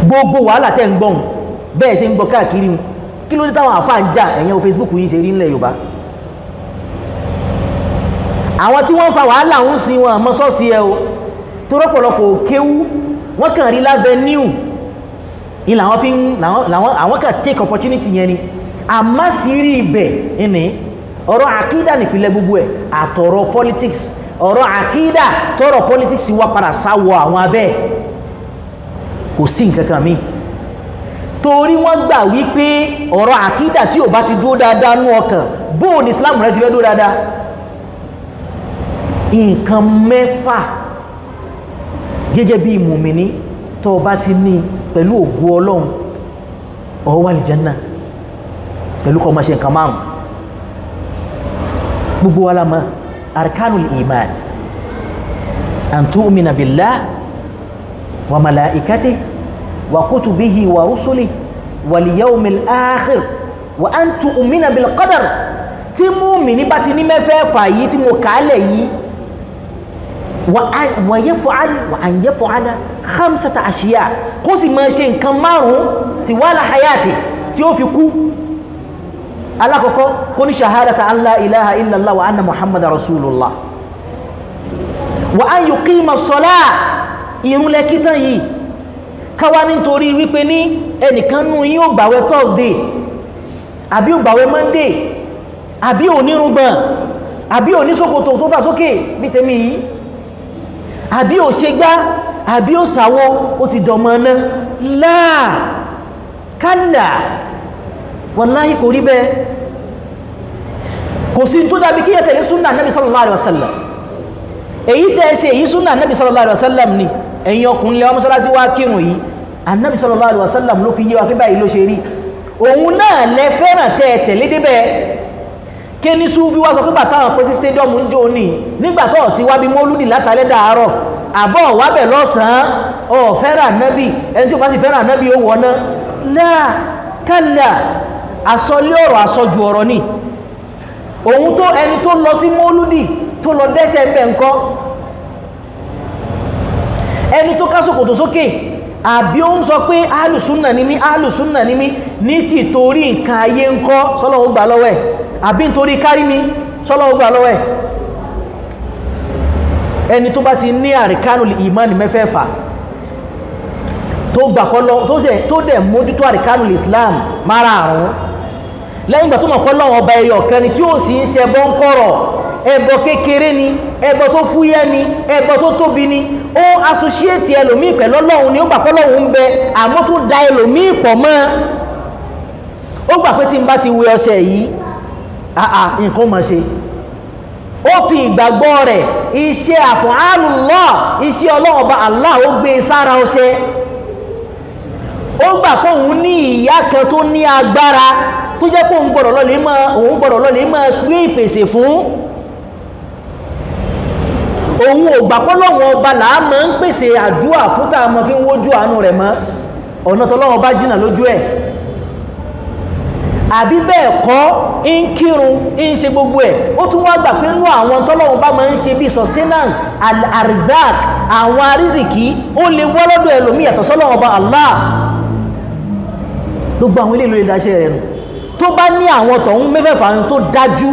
gbogbo wàhálà tẹ́ ń gbọ́n bẹ́ẹ̀ ṣe ń gbọ́ káàkiri kí ló dé táwọn àfáà ń jà ẹ̀yẹn Facebook yìí ṣe rí nílẹ̀ Yorùbá àwọn tí wọ́n fa wàhálà ń sin wọn àmọ́ sọ́ọ̀sì ẹ o tó rọ́pọ̀lọpọ̀ kéwú wọ́n kàn rí l'avenue ilẹ̀ àwọn kàn take opportunity yẹn ni àmọ́ sí rí ibẹ̀ ẹni ọ̀rọ̀ àkídà nípìnlẹ̀ gbogbo ẹ̀ àtọ̀rọ̀ politics ọ̀rọ̀ àkídà tọ́rọ̀ politics wá padà sáwọ àwọn abẹ́ kò sí nǹkankan mi torí wọ́n gbà wípé ọ̀rọ̀ àkídà tí ò bá ti dúró dáadáa nú ọkàn bóò ní Islam rẹ̀ sí fẹ́ dúró dáadáa nǹkan mẹ́fà gẹ́gẹ́ bí mùmìní tó bá ti ní pẹ̀lú ògo Ọlọ́run ó wà lí Jánnà pẹ̀lú kó máa ṣe nǹkan márùn gbogbo wa la mọ̀ arkanul iman an tu'mina billah wa malaikatihi wa kutubihi wa rusulihi wal yawmil akhir wa an tu'mina bil qadar tí mùmìní bá ti ní mẹ́fẹ̀ẹ̀fà yìí tí mo kàálẹ̀ yìí wa an yaf'ala khamsata ashiya kó sì máa ṣe nǹkan márùn tí wala hayati tí ó fi kú alákọ̀ọ́kọ́ kó ní ṣahádàtà an la ilaha illallah wa anna muhammadu rasulullah wa an yuqima as-salah ìrúnlẹ̀ kítan yìí káwá nítorí wípé ní ẹnìkan nú yín ó gbàwẹ̀ Thursday àbí ó gbàwẹ̀ Monday àbí onírùngbọ̀n àbí oníṣòkòtò tó fà sókè bí tèmi yìí àbí ò ṣe gbá àbí ò sàwọ́ ó ti dọ̀mọ̀ náà láà kálà wàláhì kò rí bẹ́ẹ̀ kò sí tó dábí kí yẹ tẹ̀lé súnnà Nabi sallallahu alaihi wasallam èyí tẹ́ẹ̀sẹ̀ èyí súnnà Nabi sallallahu alaihi wasallam ni ẹ̀yin ọkùnrin lẹ́wọ́n mọ́sálásí wá kírùn yìí Annabi sallallahu alaihi wasallam ló fi yé wa pé báyìí ló ṣe rí òun náà lẹ fẹ́ràn tẹ̀lé débẹ̀ kí ní súfí wá sọ pé bàtàwọn pé sí stadium ń jò ní nígbàtọ̀ tí wá bí mọ́lúdì látàlẹ́ dàárọ̀ àbọ̀ wábẹ̀ lọ́sàn-án ọ̀ fẹ́ràn Nábì ẹni tí ó bá sì fẹ́ràn Nábì ó wọ́ná láà kálà àsọlé ọ̀rọ̀ àsọjù ọ̀rọ̀ ni òun tó ẹni tó lọ sí mọ́lúdì tó lọ dẹ́sẹ̀ ń bẹ̀ ńkọ́ ẹni tó ká ṣòkòtò sókè àbí ó ń sọ pé alùsúnnà ní mí ní tìtorí nǹkan ayé ńkọ́ sọ́lọ́ ó gbà lọ́wọ́ ẹ̀ àbí nítorí kárí mi sọ́lọ́ ó gbà lọ́wọ́ ẹ̀ ẹni tó bá ti ní àríkánul ìmánì mẹ́fẹ̀ẹ̀fà tó gbà pọ́lọ́ tó dẹ̀ mójútó àríkánul Islam márààrún lẹ́yìn ìgbà tó mọ̀ pọ́lọ́ ọba ẹyọ kan ni tí ó sì ń ṣe ẹbọ ń kọ̀rọ̀ ẹbọ kékeré ni ẹbọ tó fúyẹ́ ni ẹbọ tó tóbi ni ó asosiétì ẹlòmíì pẹ̀lú Ọlọ́run ni ó gbà pọ́lọ́run ń bẹ àmọ́ tó da ẹlòmíì pọ̀ mọ́ ó gbà pé tí n bá ti wẹ ọṣẹ yìí nǹkan mọ̀ ṣe ó fi ìgbàgbọ́ rẹ̀ iṣẹ́ af'alullah iṣẹ́ Ọlọ́run Ọba Allah ó gbé sára ọṣẹ ó gbà pé òun ní ìyá kan tó ní agbára tó jẹ́ pé òun gbọ́dọ̀ lọ́lẹ̀ máa gbé ìpèsè fún òun ò gbà pé Ọlọ́run Ọba làá máa ń pèsè àdúrà fún tá a máa fi ń wójú àánú rẹ̀ mọ́ ọ̀nà tọ́lọ́run Ọba jìnnà lójú ẹ̀ àbí bẹ́ẹ̀ kọ́ ń kírun ń ṣe gbogbo ẹ̀ ó tún wá gbà pé nínú àwọn tọ́lọ́run bá máa ń ṣe bíi sustenance al-arzak àwọn arísìkí ó lè wọ́ lọ́dọ̀ ẹlòmíì yàtọ̀ sọ́lọ́run Ọba Allah gbogbo àwọn ilé ìlú lè dáṣẹ́ rẹ̀ nù tó bá ní àwọn tọ̀hún mẹ́fẹ̀ẹ̀fà tó dájú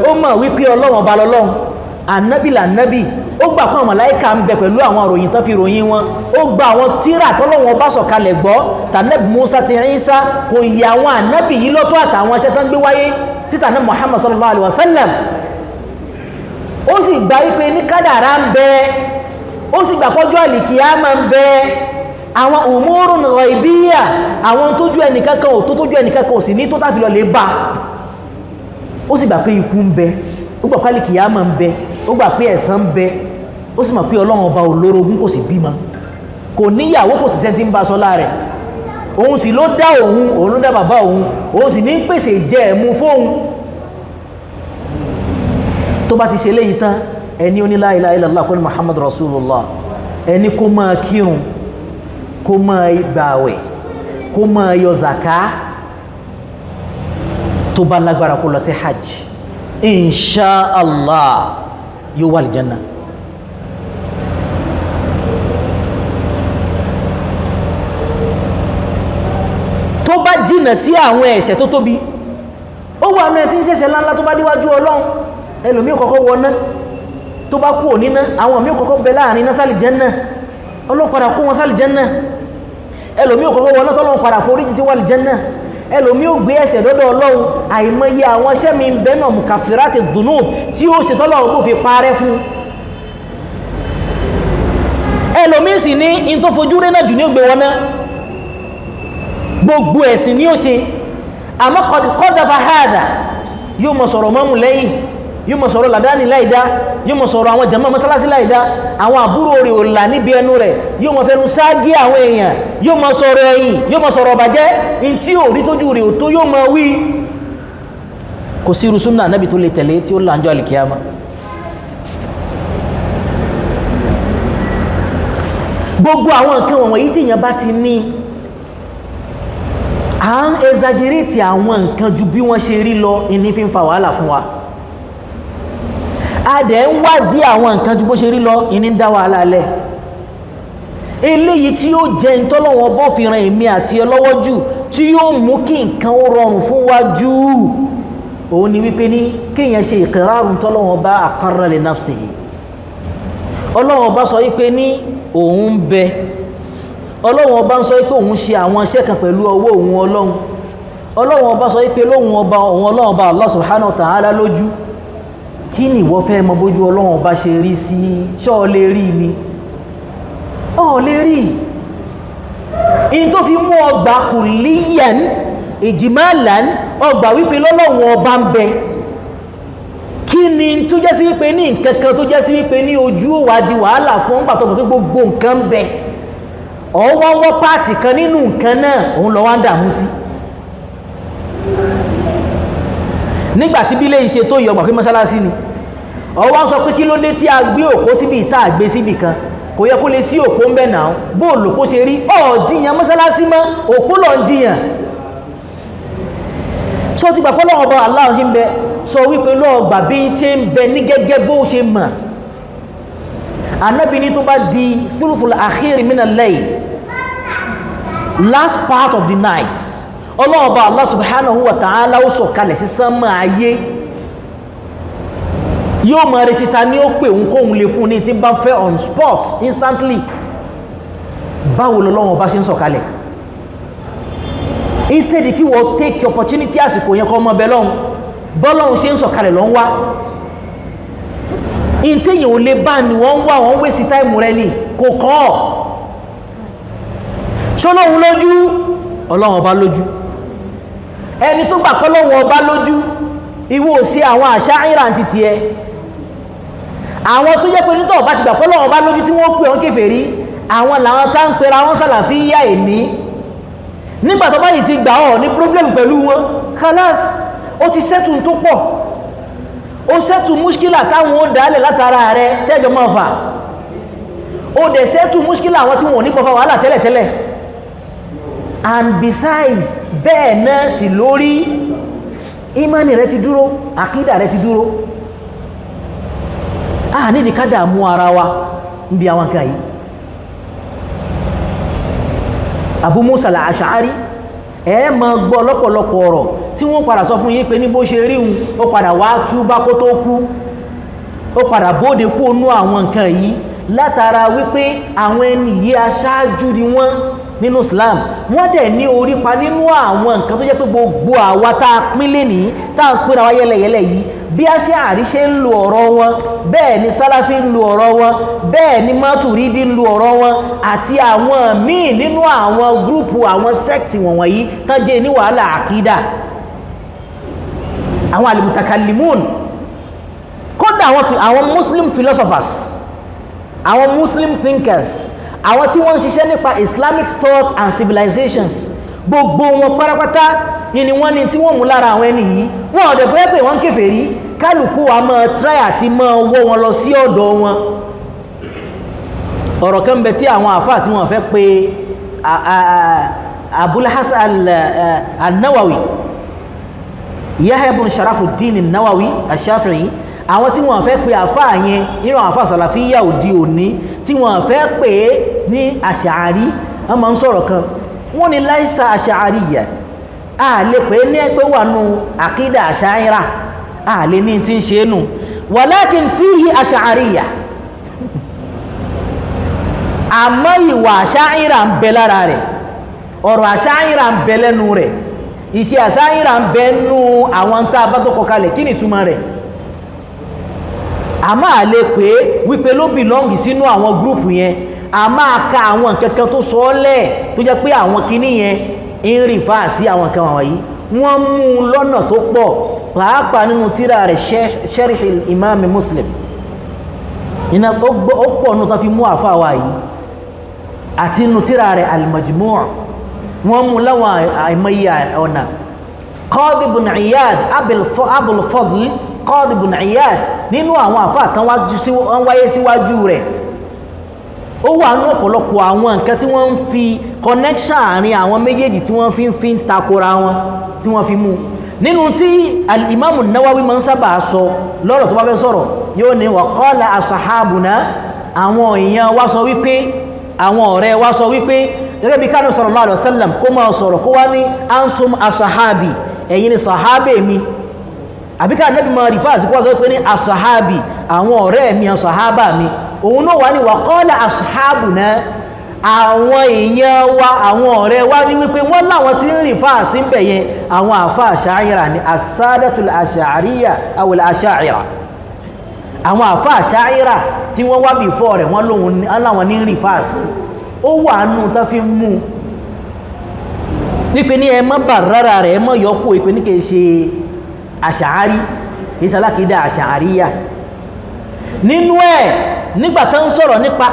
ó mọ̀ wípé Ọlọ́run Ọba lọ́lọ́run ànábì lànábì ó gbà pé àwọn màláíkà ń bẹ pẹ̀lú àwọn ìròyìn tán fi ròyìn wọn ó gba àwọn tírà tọ́lọ́run Ọba sọ̀kalẹ̀ gbọ́ tànábì Musa ti Ìsá kò yí àwọn ànábì yìí lọ́tọ̀ àtàwọn iṣẹ́ tán gbé wáyé síta náà Muhammad sallallahu alaihi wasallam ó sì gbà wípé ní kádàrá ń bẹ ó sì gbà pọ́jọ́ àlìkìyámà ń bẹ àwọn umurun ghaibiyya àwọn tójú ẹnìkankan ò tó tójú ẹnìkankan ò sì ní tó tàfi lọ lè bá ó sì gbà pé ikú ń bẹ ó gbà pé àlìkìyámà ń bẹ ó gbà pé ẹ̀san ń bẹ ó sì mọ̀ pé Ọlọ́run Ọba olórogún kò sì bímọ kò níyàwó kò sì sẹ́ntí ń bá sọ́lá rẹ̀ òun sì ló dá òun ló dá bàbá òun sì ní pèsè jẹ ẹ̀mú fóun tó bá ti ṣe léyìí tán ẹni ó ní la ilaha illallah kó ní Muhammad Rasulullah ẹni kó máa kírun kó máa gbààwẹ̀ kó máa yọ zaka tó bá lágbára kó lọ sí hajj inṣáàlá yóò wà lìjánà tó bá jìnà sí àwọn ẹ̀ṣẹ̀ tó tóbi ó wà ní ẹ̀ tí ń ṣẹ̀ṣẹ̀ ńláńlá tó bá díwájú Ọlọ́run ẹlòmí kọ́kọ́ wọná tó bá kú òníná àwọn mí kọ́kọ́ bẹ láàrin iná sálì jẹ́nà ọlọ́pàá kó wọn sálì jẹ́nà ẹlòmí kọ́kọ́ wọná tọ́lọ́run padà foríjì tí wà lì jẹ́nà ẹlòmí ò gbé ẹ̀ṣẹ̀ dọ́dọ̀ Ọlọ́run àìmọye àwọn iṣẹ́ mi ń bẹ́nà mùkàfíràtì dùnú tí ó ṣe tọ́lọ́run kó fi parẹ́ fún ẹlòmí sì ní in tó fojú rẹ́ náà jù ní ògbé wọná gbogbo ẹ̀sìn ni ó ṣe àmọ́ kọ́dáfà hádà yóò mọ̀ sọ̀rọ̀ mọ́mù lẹ́yìn yóò mọ̀ sọ̀rọ̀ làdáni láìdá yóò mọ̀ sọ̀rọ̀ àwọn jàmá mọ́sálásí láìdá àwọn àbúrò rẹ̀ ò là níbi ẹnu rẹ̀ yóò mọ̀ fẹnu ságí àwọn èèyàn yóò mọ̀ sọ̀rọ̀ ẹ̀yìn yóò mọ̀ sọ̀rọ̀ ọ̀bàjẹ́ in tí ò rí tójú rẹ̀ ò tó yóò mọ̀ wí kò sí irú súnnà Ànábì tó lè tẹ̀lé tí ó lànjọ́ alìkíyàmá gbogbo àwọn nǹkan wọ̀nyí tí èèyàn bá ti ní à ń exaggerate àwọn nǹkan ju bí wọ́n ṣe rí lọ ìní fi ń fa wàhálà fún wa a dẹ̀ ń wádìí àwọn nǹkan ju bó ṣe rí lọ ìní ń dá wàhálà lẹ̀ eléyìí tí yóò jẹ́ ìtọ́lọ́wọ́ bọ́ fi ran èmi àti ọlọ́wọ́ jù tí yóò mú kí nǹkan ó rọrùn fún wa jù òun ni wípé ní kéèyàn ṣe ìkìrárùn tọ́lọ́wọ́ bá aqarra li nafsihi ọlọ́wọ́ bá sọ wípé ní òun bẹ ọlọ́run ọba ń sọ pé òun ṣe àwọn iṣẹ́ kan pẹ̀lú ọwọ́ òun ọlọ́run ọba sọ pé lóhun ọba òun ọlọ́run ọba Allah subhanahu wa ta'ala lójú kí ni ìwọ fẹ́ mọ bójú ọlọ́run ọba ṣe rí sí ṣọ́ lè rí ni ọ̀ lè rí in tó fi mú ọgbà kulliyan ijmalan ọgbà wípé lọ́lọ́run ọba ń bẹ kí ni tó jẹ́ sí wípé ní nǹkan kan tó jẹ́ sí wípé ní ojú òwádìí wàhálà fún gbàtọ̀ gbogbo nǹkan bẹ ọwọ́ wọ́n pàtì kan nínú nǹkan náà òun lọ wá ń dàmú sí nígbàtí bí lè ṣe tó yọ gbàgbé mọ́sálásí ni ọwọ́ ń sọ pé kí ló dé tí a gbé òpó síbi ìta àgbé síbi kan kò yẹ kó lè sí òpó ń bẹ̀ náà bóòlù kó ṣe rí jiyàn mọ́sálásí mọ́ òpó lọ ń jiyàn sọ ti gbàpọ́ lọ́wọ́ bá Allah ṣe ń bẹ sọ wípé lọ́ọ̀ gbà bí ń ṣe ń bẹ ní gẹ́gẹ́ bó ṣe mọ̀ Ànábì ní tó bá di thuluthul akhir min al-layl last part of the night ọlọ́ọ̀bá Allah subhanahu wa ta'ala ó sọ̀kalẹ̀ sí sánmà ayé yóò máa retí ta ní ó pè òun kóhun lè fún ní tí bá fẹ́ on spot instantly báwo lọ́wọ́ bá ṣe ń sọ̀kalẹ̀ instead kí wọ́n take opportunity àsìkò yẹn kọ́ ọmọ bẹ lọ́hun bọ́lọ́hun ṣe ń sọ̀kalẹ̀ lọ́n wá ìntẹ́yìn ò lè bá ní wọ́n wá wọ́n wé sí táìmù rẹ ní kò kọ́ ṣọ́lọ́hun lójú ọlọ́run ọba lójú ẹni tó gbà pọ́lọ́run ọba lójú ìwọ sí àwọn àṣáírà ti tiẹ̀ àwọn tó jẹ́ pé nítọ̀ bá ti gbà pé Ọlọ́run bá lójú tí wọ́n pè wọ́n kèfèrí àwọn làwọn tá ń pera wọn sàlàfíyà èní nígbà tó bá yìí ti gbà ọ́ ní problem pẹ̀lú wọn khalas ó ti sẹ́tù tó pọ̀ ó sẹ́tù múṣkílà táwọn ó dálẹ̀ látara rẹ tẹ́jọ máa fà ó dẹ̀ sẹ́tù múṣkílà àwọn tí wọ́n ní pọ̀fà wàhálà tẹ́lẹ̀tẹ́lẹ̀ and besides bẹ́ẹ̀ náà sì lórí ìmánì rẹ ti dúró àkídà rẹ ti dúró a nídi ká dààmú ara wa ń bí àwọn kan yìí Abu Musa al-Ash'ari ẹ ma gbọ́ lọ́pọ̀lọpọ̀ ọ̀rọ̀ tí wọ́n padà sọ fún yín pé ní bó ṣe rí un ó padà wá túbá kó tó kú ó padà bóde kú nú àwọn nǹkan yìí látara wípé àwọn ẹni yìí aṣáájú ni wọ́n nínú Islam wọ́n dẹ̀ ní orípa nínú àwọn nǹkan tó jẹ́ pé gbogbo àwa tá a pín lénìí tá a pín ra wa yẹ́lẹ̀yẹ́lẹ̀ yìí bí Ash'ari ṣe ń lo ọ̀rọ̀ wọn bẹ́ẹ̀ ni Salafi ń lo ọ̀rọ̀ wọn bẹ́ẹ̀ ni Maturidi ń lo ọ̀rọ̀ wọn àti àwọn míì nínú àwọn gúrùpù àwọn sẹ́kìtì wọ̀nyí tán jẹ́ ní wàhálà àkídà àwọn al-mutakallimun kódà àwọn Muslim philosophers àwọn Muslim thinkers àwọn tí wọ́n ń ṣiṣẹ́ nípa Islamic thought and civilizations gbogbo wọn pátápátá ni wọ́n ní tí wọ́n mú lára àwọn ẹni yìí wọ́n ọ̀dẹ̀ bẹ́ẹ̀ pé wọ́n kèfèrí kálukú wa máa try àti máa wọ́ wọn lọ sí ọ̀dọ̀ wọn ọ̀rọ̀ kan bẹ tí àwọn àfáà tí wọ́n fẹ́ pé Abul Hasan al-Nawawi Yahya ibn Sharafuddin al-Nawawi al-Shafi'i àwọn tí wọ́n fẹ́ pé àfáà yẹn nínú àfáà Salafiyya òdi òní tí wọ́n fẹ́ pé ní Ash'ari wọ́n máa ń sọ̀rọ̀ kan wọ́n ní láìsà Ash'ariyya a lè pé ní ẹgbẹ́ wà nù àkídà Ash'ira a lè ní tí ń ṣe nù walakin fihi Ash'ariyya àmọ́ ìwà Ash'ira ń bẹ lára rẹ̀ ọ̀rọ̀ Ash'ira ń bẹ lẹ́nu rẹ̀ iṣẹ́ Ash'ira ń bẹ nù àwọn tá a bá tó kọkalẹ̀ kí ni túmọ̀ rẹ̀ a máa lè pé wípé ló bìlọ́ǹgì sínú àwọn gúrùpù yẹn a máa ka àwọn kankan tó sọ ọ́lẹ̀ tó jẹ́ pé àwọn kinní yẹn ń rí fáà sí àwọn kan wọ̀nyí wọ́n mú un lọ́nà tó pọ̀ pàápàá nínú tírà rẹ̀ Sharh al-Imam Muslim iná ó pọ̀ nù tó fi mú àfáà wa yìí àti nínú tírà rẹ̀ al-Majmu' wọ́n mú láwọn àìmọye ọ̀nà Qadi ibn Iyad Abul Fadl Qadi ibn Iyad nínú àwọn àfáà tán wáyé síwájú rẹ̀ ó wà ní ọ̀pọ̀lọpọ̀ àwọn nǹkan tí wọ́n ń fi connection àárín àwọn méjèèjì tí wọ́n fi ń takora wọn tí wọ́n fi mú nínú tí al-Imam an-Nawawi máa ń sábà sọ lọ́rọ̀ tó bá fẹ́ sọ̀rọ̀ yóò ní wa qala ashabuna àwọn èèyàn wá sọ wípé àwọn ọ̀rẹ́ wá sọ wípé gẹ́gẹ́ bí Kánú sallallahu alaihi wasallam kó máa sọ̀rọ̀ kó wá ní antum asahabi ẹ̀yin ni sahabe mi àbíká nẹ́bí ma rí fáàsì kó wá sọ pé ní asahabi àwọn ọ̀rẹ́ mi asahaba mi òun náà wà ní wa qala ashabuna àwọn èèyàn wa àwọn ọ̀rẹ́ wa ní wípé wọ́n láwọn tí ń rí fáàsì ń bẹ̀yẹn àwọn àfá àṣáyìrà ní as-sadatul ash'ariyya aw al-ash'ira àwọn àfá àṣáyìrà tí wọ́n wá bí fọ́ rẹ̀ wọ́n láwọn ní rí fáàsì ó wà nù tó fi mú wípé ní ẹ má bà rárá rẹ̀ ẹ má yọkù ìpé ní kìí ṣe àṣàárí kìí ṣe alákìídà àṣàáríyà nínú ẹ̀ nígbàtá ń sọ̀rọ̀ nípa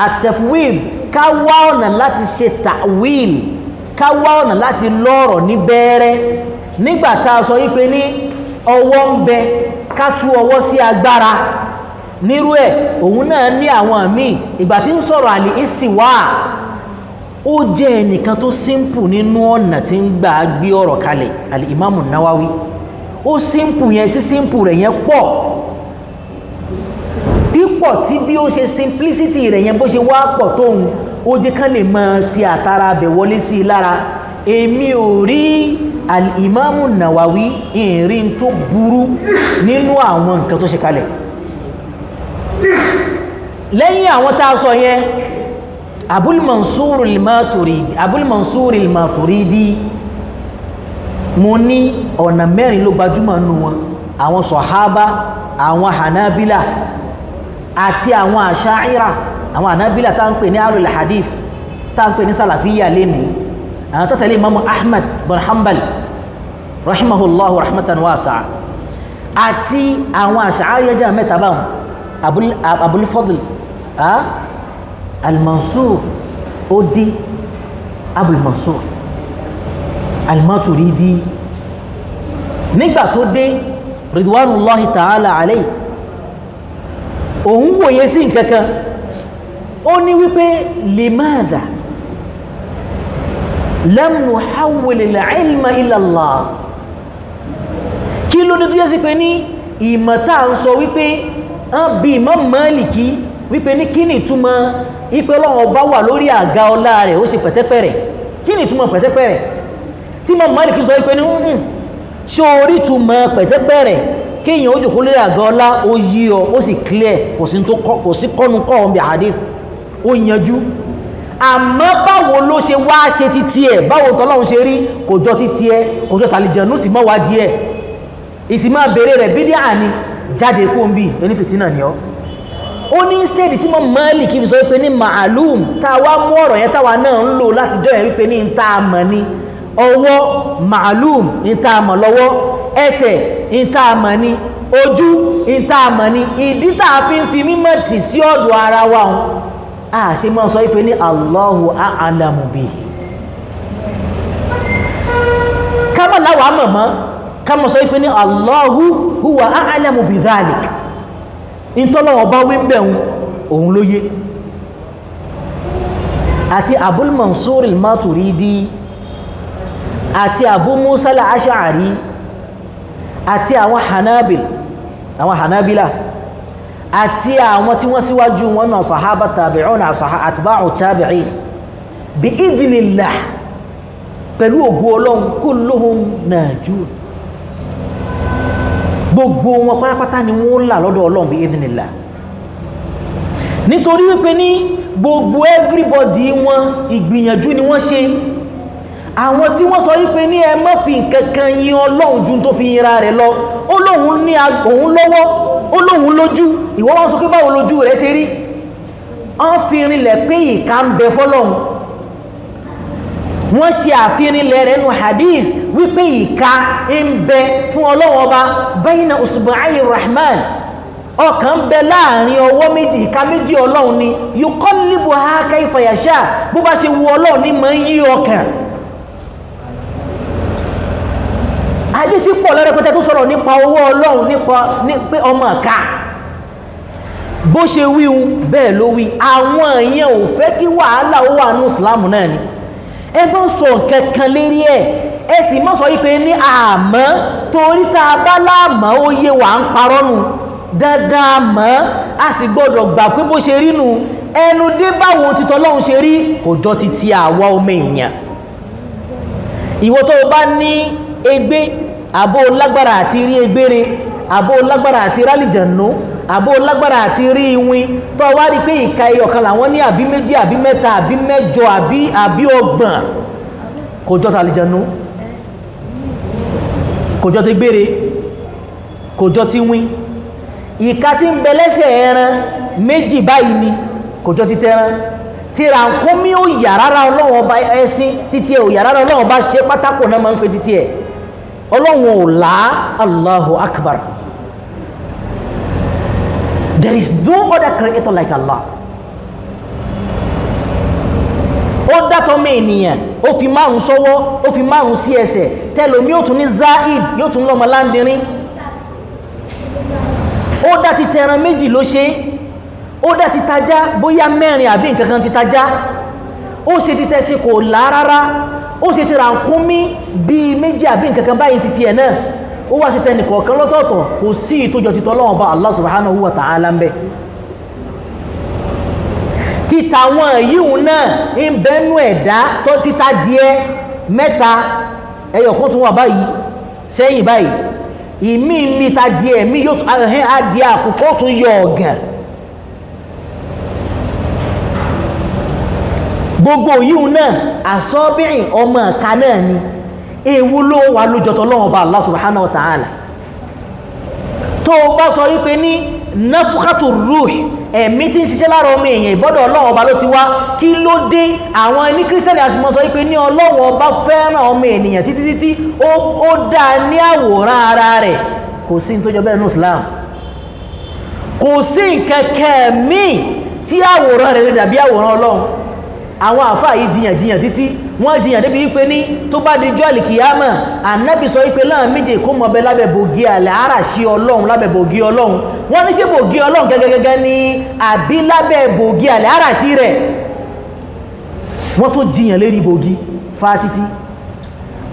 àtẹ̀fwid ká wá ọ̀nà láti ṣe ta'wil ká wá ọ̀nà láti lọ́rọ̀ ní bẹ́ẹ̀rẹ́ nígbàtá sọ wípé ní ọwọ́ ń bẹ ká tú ọwọ́ sí agbára nírú ẹ̀ òun náà ní àwọn míì ìgbà tí ń sọ̀rọ̀ àlè istiwa ó jẹ́ ẹnìkan tó simple nínú ọ̀nà tí ń gbà gbé ọ̀rọ̀ kalẹ̀ al-Imamu Nawawi ó simple yẹn sí simple rẹ̀ yẹn pọ̀ pípọ̀ tí bí ó ṣe simplicity rẹ̀ yẹn bó ṣe wá pọ̀ tóun ó jẹ́ kán lè mọ ti àtàrà bẹ̀ wọlé sí i lára èmi ò rí al-Imamu Nawawi ìrìn tó burú nínú àwọn nǹkan tó ṣe kalẹ̀ lẹ́yìn àwọn tá a sọ yẹn Abul Mansur al-Maturidi mo ní ọ̀nà mẹ́rin ló gbajúmọ̀ nù wọn àwọn sọ̀hábà àwọn hanabila àti àwọn àṣáírà àwọn hanabila tá ń pè ní alul hadith tá ń pè ní salafiyya lẹ́ni àwọn tó tẹ̀lé Imam Ahmad bin Hanbal rahimahullahu rahmatan wasi'a àti àwọn Ash'ariyya mẹ́ta báwọn Abul Fadl al-Mansur ó dé Abul Mansur al-Maturidi nígbà tó dé ridwanullahi ta'ala alayhi òun wòye sí nǹkankan ó ní wípé limadha lam nuhawwil al-ilma ila Allah kí ló dé tó yẹ́ sí pé ní ìmọ̀ta ń sọ wípé bí Imam Maliki wípé ní kí ni ìtumọ̀ ipé Ọlọ́run bá wà lórí àga ọlá rẹ̀ ó sì pẹ̀tẹ́pẹ̀rẹ̀ kí ni ìtumọ̀ pẹ̀tẹ́pẹ̀rẹ̀ tí Imam Maliki sọ wípé ní ṣó orí túmọ̀ pẹ̀tẹ́pẹ̀rẹ̀ kíyàn ó jòkó lórí àga ọlá ó yí ọ ó sì clear kò sí kọ́nu kọ́ ọmọ hadith ó yanjú àmọ́ báwo ló ṣe wá ṣe títí ẹ̀ báwo tọ́lọ́run ṣe rí kò jọ títí ẹ kò jọ tàlìjànú sì mọ́ wá díẹ̀ ìsìnmá bèèrè rẹ̀ bídíà ni jáde kó ń bí ẹni fìtínà ni ọ́ ó ní stéèdì tí mọ́ Málíkì fi sọ wípé ní ma'alum táwa mú ọ̀rọ̀ yẹn táwa náà ń lò láti jọ yẹn wípé ní ń tá a mọ̀ ní ọwọ́ ma'alum ń tá a mọ̀ lọ́wọ́ ẹsẹ̀ ń tá a mọ̀ ní ojú ń tá a mọ̀ ní ìdí tá a fi ń fi mímọ̀ tì sí ọ̀dọ̀ ara wa hùn a ṣe mọ́ sọ wípé ní Allahu a'lamu bihi ká mọ̀ láwàá mọ̀ mọ́ kama sọ wípé ní Allahu huwa a'lamu bi dhalik ìntọ́lọ́wọ́ bá wí ń bẹ̀rún òun ló yé àti Abul Mansur al-Maturidi àti Abu Musa al-Ash'ari àti àwọn Hanabila àti àwọn tí wọ́n síwájú wọn náà sahaba tabi'un atba'u tabi'in bi idhnillah pẹ̀lú ògo Ọlọ́run kulluhum najun gbogbo wọn pátápátá ni wọ́n là lọ́dọ̀ Ọlọ́run bí idhnillah nítorí wípé ní gbogbo everybody wọn ìgbìyànjú ni wọ́n ṣe àwọn tí wọ́n sọ wípé ní ẹ má fi nǹkankan yin Ọlọ́run ju tó fi yinra rẹ̀ lọ Ọlọ́run ní òun lọ́wọ́ Ọlọ́run lójú ìwọ wọ́n sọ pé báwo lójú rẹ̀ ṣe rí wọ́n fi rinlẹ̀ pé ìka ń bẹ fọ́lọ́run wọ́n ṣe àfihànilẹ̀ rẹ̀ nù hadith wípé ìka ń bẹ fún Ọlọ́run ọba bayna usbu'ayi rahman ọkàn ń bẹ láàrin ọwọ́ méjì ìka méjì Ọlọ́run ni yuqallibuha kayfa yasha bó bá ṣe wu Ọlọ́run ní máa ń yí ọkàn hadith pọ̀ lẹ́rẹ̀pẹ́tẹ́ tó sọ̀rọ̀ nípa ọwọ́ Ọlọ́run ní pé ọmọ ọ̀ka bó ṣe wíhun bẹ́ẹ̀ ló wí àwọn èèyàn ò fẹ́ kí wàhálà ó wà ní Islam náà ni ẹ bá sọ kankan lérí ẹ sì mọ́ sọ wípé ní àmọ́ torí tá a bá láàmọ́ ó yé wà ń parọ́ nù dandan àmọ́ a sì gbọ́dọ̀ gbà pé bó ṣe rí nù ẹnu dé báwo títọ́ lọ́hun ṣe rí kò jọ títí àwa ọmọ èèyàn ìwọ tó bá ní egbé àbó lágbára àti rí egbére àbó lágbára àti rálìjànú àbó lágbára àti rí ìwìn tó wá rí pé ìka ẹyọkan làwọn ní àbí méjì àbí mẹ́ta àbí mẹ́jọ àbí ọgbọ̀n kò jọ tàlìjànú kò jọ ti gbére kò jọ ti wìn ìka tí ń bẹ lẹ́sẹ̀ ẹran méjì báyìí ni kò jọ ti tẹran tí ràkúnmí ó yà rárá Ọlọ́run ọba ẹṣin títí ẹ̀ ò yà rárá Ọlọ́run ọba ṣe pátákò náà máa ń pe títí ẹ̀ Ọlọ́run ò lá Allahu Akbar. There is no other creator like Allah. Ó dátọ́ mẹ́ ènìyàn, ó fi márùn sọ́wọ́, ó fi márùn sí ẹsẹ̀, tẹ́lòmí ó tún ní Zaid, yóò tún lọ́mọ lándínrín. Ó dá ti tẹran méjì ló ṣe, ó dá ti tajá bóyá mẹ́rin àbí nǹkankan ti tajá. Ó ṣe ti tẹ́ṣe kò lárárá, ó ṣe ti ràkúnmí bí méjì àbí nǹkankan báyìí títí ẹ̀ náà. Ó wá ṣe tẹnì kọ̀ọ̀kan lọ́tọ̀ọ̀tọ̀ kò sí ìtójọ títọ́ Ọlọ́run bá Allah subhanahu wa ta'ala ń bẹ títa wọn yíò náà ń bẹnu ẹ̀dá tó títa díẹ̀ mẹ́ta ẹyọ̀kan tún wà báyìí sẹ́yìn báyìí ìmí mítà díẹ̀ mí yóò adìẹ àkùkọ tún yọ ọ̀gàn gbogbo yíò náà àsọ́bìnrin ọmọ ọ̀ka náà ni ewu ló wà lójọtọ̀ Ọlọ́run bá Allah subhanahu wa ta'ala tó bá sọ wípé ní nafukhatu ruh ẹ̀mí tí ń ṣiṣẹ́ lára ọmọ èèyàn ìbọ́dọ̀ ọlọ́run ọba ló ti wá kí ló dé àwọn ní kírísítẹ́nì àsìmọ́ sọ wípé ní ọlọ́run ọba fẹ́ràn ọmọ ènìyàn títí títí ó dá ní àwòrán ara rẹ̀ kò sí ní tó jọ bẹ́ẹ̀ ní Islam kò sí nkẹ́kẹ́ míì tí àwòrán rẹ̀ lè dàbí àwòrán ọlọ́run àwọn àfáà yìí jiyàn títí wọ́n jiyàn débi wípé ní tó bá di jọ́ àlìkìyámà ànábì sọ wípé láàrín méje kó mọ̀ bẹ lábẹ́ bògì àlẹ́ àràṣí ọlọ́run lábẹ́ bògì ọlọ́run wọ́n ní sí bògì ọlọ́run gẹ́gẹ́gẹ́gẹ́ ní àbí lábẹ́ bògì àlẹ́ àràṣí rẹ̀ wọ́n tó jiyàn lérí bògì fátítí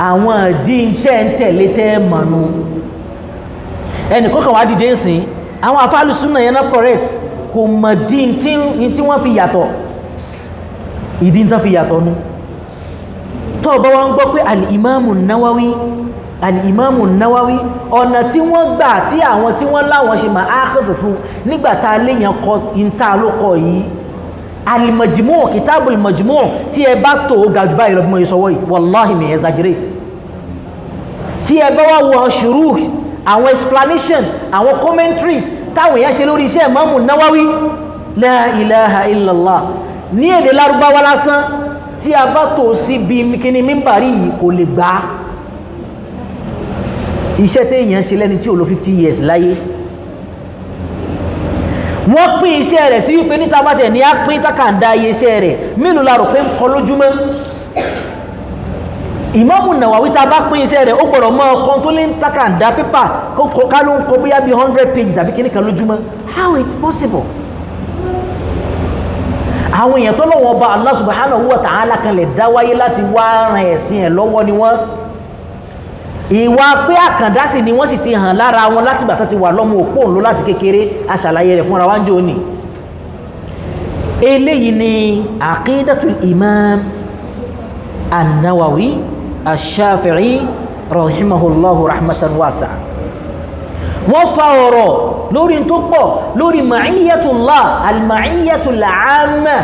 àwọn dín tẹ́ntẹ̀lé tẹ́ mọ̀nù ẹnì kọ́kàn wá dìde ń sìn àwọn àfáàlù súnà yẹn náà correct kò mọ̀ dín tí wọ́n fi yàtọ̀ ìdí tán fi yàtọ̀ nú tó bá wọ́n gbọ́ pé al-Imamu Nawawi ọ̀nà tí wọ́n gbà tí àwọn tí wọ́n láwọn ṣe máa ákẹ́fẹ̀ fún nígbàtà léyàn kọ ìntà ló kọ yìí al-Majmu' Kitabul Majmu' tí ẹ bá tó gajù báyìí lọ́gbọ́n ìṣọwọ́ yìí wallahi mi exaggerate tí ẹ bá wá wọ shuruh àwọn explanation àwọn commentaries táwọn èèyàn ṣe lórí iṣẹ́ Imamu Nawawi la ilaha illallah ní èdè lárúbáwá lásán tí a bá tó sí bí kíní mímbàrí yìí kò lè gbá iṣẹ́ tí èèyàn ṣe lẹ́ni tí ó lò 50 years láyé wọ́n pín iṣẹ́ rẹ̀ sí wípé níta bá tẹ̀ ní á pín tákàndá iye iṣẹ́ rẹ̀ mélòó la rò pé ń kọ lójúmọ́ Imamu Nawawi ta bá pín iṣẹ́ rẹ̀ ó gbọ́dọ̀ mọ́ ọkàn tó lé ń tákàndá pépà ká ló ń kọ bóyá bí 100 pages àbí kíní kan lójúmọ́ how it's possible àwọn èèyàn tó lọ́wọ́ bá Allah subhanahu wa ta'ala kan lè dáwáyé láti wá ran ẹ̀sìn ẹ̀ lọ́wọ́ ni wọ́n ìwà pé àkàndá sì ni wọ́n sì ti hàn lára wọn láti gbà tán ti wà lọ́mọ òpó òun ló láti kékeré aṣàlàyé rẹ̀ fúnra wájú òní eléyìí ni aqidatul Imam An-Nawawi Ash-Shafi'i rahimahullahu rahmatan wasi'a wọ́n fa ọ̀rọ̀ lórí tó pọ̀ lórí ma'iyyatullah al-ma'iyyatul 'amma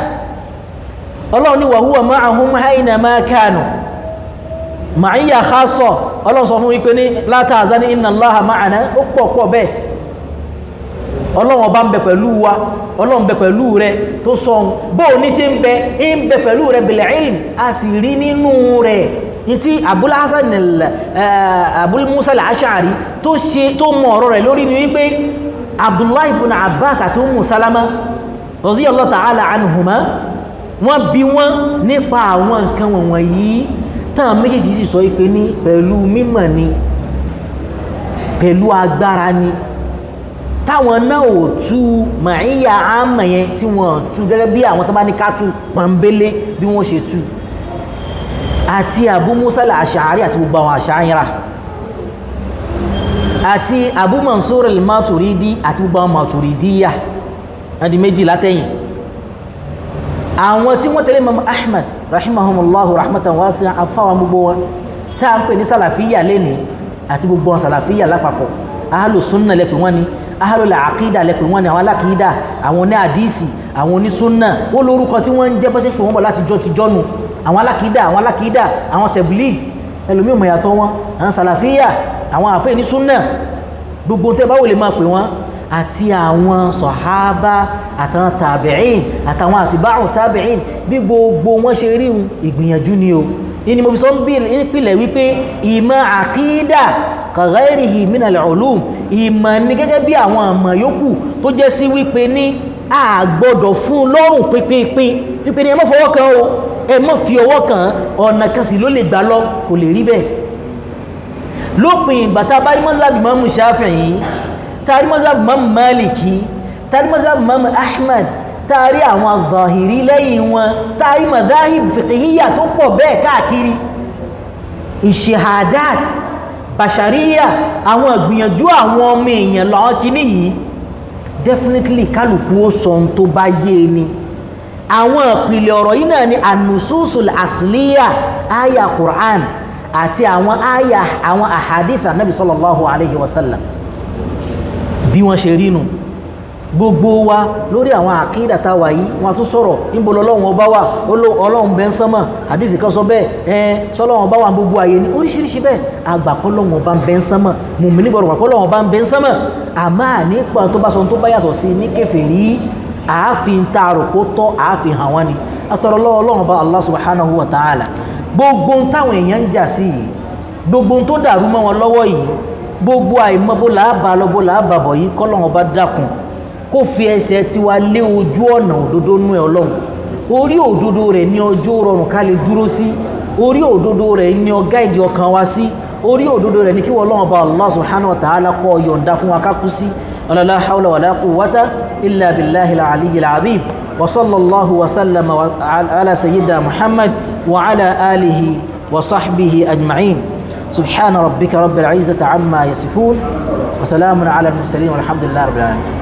Ọlọ́run ní wa huwa ma'ahum hayna ma kanu ma'iyya khassa Ọlọ́run sọ fún wípé ní la tahzan inna Allaha ma'ana ó pọ̀ bẹ́ẹ̀ Ọlọ́run ọba ń bẹ pẹ̀lú wa Ọlọ́run bẹ pẹ̀lú rẹ tó sọ bó ní ṣe ń bẹ pẹ̀lú rẹ bil ilm a sì rí nínú rẹ̀ tí Abul Hasan Abul Musa al-Ash'ari tó mọ̀ ọ̀rọ̀ rẹ̀ lórí ni wípé Abdullah ibn Abbas àti Ummu Salama radiyallahu ta'ala anhuma wọ́n bi wọ́n nípa àwọn nǹkan wọ̀nyí táwọn méjèèjì sì sọ wípé ní pẹ̀lú mímọ̀ ni pẹ̀lú agbára ni táwọn náà ò tú ma'iyya àmà yẹn tí wọ́n tú gẹ́gẹ́ bí àwọn tó bá ní ká tú pọ̀nbélé bí wọ́n ṣe tú àti Abu Musa al-Ash'ari àti gbogbo àwọn Ash'ira àti Abu Mansur al-Maturidi àti gbogbo àwọn Maturidiyya adi méjì látẹ̀yìn àwọn tí wọ́n tẹ̀lé Imam Ahmad rahimahumullahu rahmatan wasi'a afáwọn gbogbo wọn tá à ń pè ní Salafiyya lẹ́ni àti gbogbo wọn Salafiyya lápapọ̀ ahlu sunna lẹ́pẹ̀ wọ́n ni ahlu al-aqida lẹ́pẹ̀ wọ́n ni àwọn alákìídà àwọn oní àdísì àwọn oní sunna ó lórúkọ tí wọ́n ń jẹ́ bọ́sẹ̀ pé wọ́n bọ̀ láti jọ ti jọ́nu àwọn alákìídà àwọn tabligh ẹlòmí ò mọ̀ yàtọ̀ wọn àwọn Salafiyya àwọn àfẹ́ ní súnnà gbogbo tẹ́ bá wò lè máa pè wọ́n àti àwọn sọ̀hábà àtàwọn tàbí'ìn àtàwọn àtìbá'ù tàbí'ìn bí gbogbo wọ́n ṣe rí ìgbìyànjú ni o ní mo fi sọ nípìlẹ̀ wípé ìmọ̀ àkídà ka ghayrihi min al-ulum ìmọ̀ ní gẹ́gẹ́ bí àwọn àmọ̀ yòókù tó jẹ́ sí wípé ní a gbọ́dọ̀ fún lọ́rùn pínpín ní ẹ má fọwọ́ kan o ẹ má fi ọwọ́ kan ọ̀nà kan sì ló lè gbà lọ kò lè rí bẹ́ẹ̀ lópin ìgbà tá a bá rí mazhab Imam Shafi'i tá a rí mazhab Imam Maliki tá a rí mazhab Imam Ahmad tá a rí àwọn Zahiri lẹ́yìn wọn tá a rí madhahib fiqhiyya tó pọ̀ bẹ́ẹ̀ káàkiri ìṣehadat bashariya àwọn ìgbìyànjú àwọn ọmọ èèyàn lọ́wọ́ kìíní yìí definitely kálukú ó sọ ohun tó bá yé ni àwọn ìpìlẹ̀ ọ̀rọ̀ yìí náà ni an-nususul asliya aya Qur'an àti àwọn aya àwọn ahadith Nabi sallallahu alayhi wa sallam bí wọ́n ṣe rí nù gbogbo wa lórí àwọn àkídà tá wà yìí wọ́n tún sọ̀rọ̀ níbo lọ́lọ́run ọba wà ọlọ́run bẹ́ ń sánmọ̀ àdífì kan sọ bẹ́ẹ̀ sọ́lọ́run ọba wà gbogbo ayé ní oríṣiríṣi bẹ́ẹ̀ àgbàpọ́lọ́run ọba ń bẹ́ ń sánmọ̀ mùmí nígbọ̀rọ̀ pàpọ́lọ́run ọba ń bẹ́ ń sánmọ̀ àmọ́ ànípa tó bá sọ tó bá yàtọ̀ sí ní kèfèrí àáfin taarò kó tọ́ àáfin hàn wọ́n ni atọ́rọlọ́wọ́ ọlọ́run ọba Allah subhanahu wa ta'ala gbogbo táwọn èèyàn ń jà sí yìí gbogbo tó dàrú mọ́ wọn lọ́wọ́ yìí gbogbo àìmọ́ bó làábà lọ bó làábà bọ̀ yìí kọ́lọ́run ọba dákun kó fi ẹsẹ̀ tiwa lé ojú ọ̀nà òdodo nú ẹ ọlọ́run orí òdodo rẹ̀ ní ọjọ́ rọrùn ká lè dúró sí orí òdodo rẹ̀ ní ọgá ìdí ọkàn wa sí orí òdodo rẹ̀ ní kí wọ́n lọ́wọ́ bá Allah subhanahu wa ta'ala kọ́ yọ̀ǹda fún wa kákú sí la hawla wala quwwata illa billahi al-aliyyi al-azim wa sallallahu wa sallama ala sayyidina Muhammad wa ala alihi wa sahbihi ajma'in subhana rabbika rabbil izzati amma yasifun wa salamun ala al-mursalin walhamdulillahi rabbil alamin.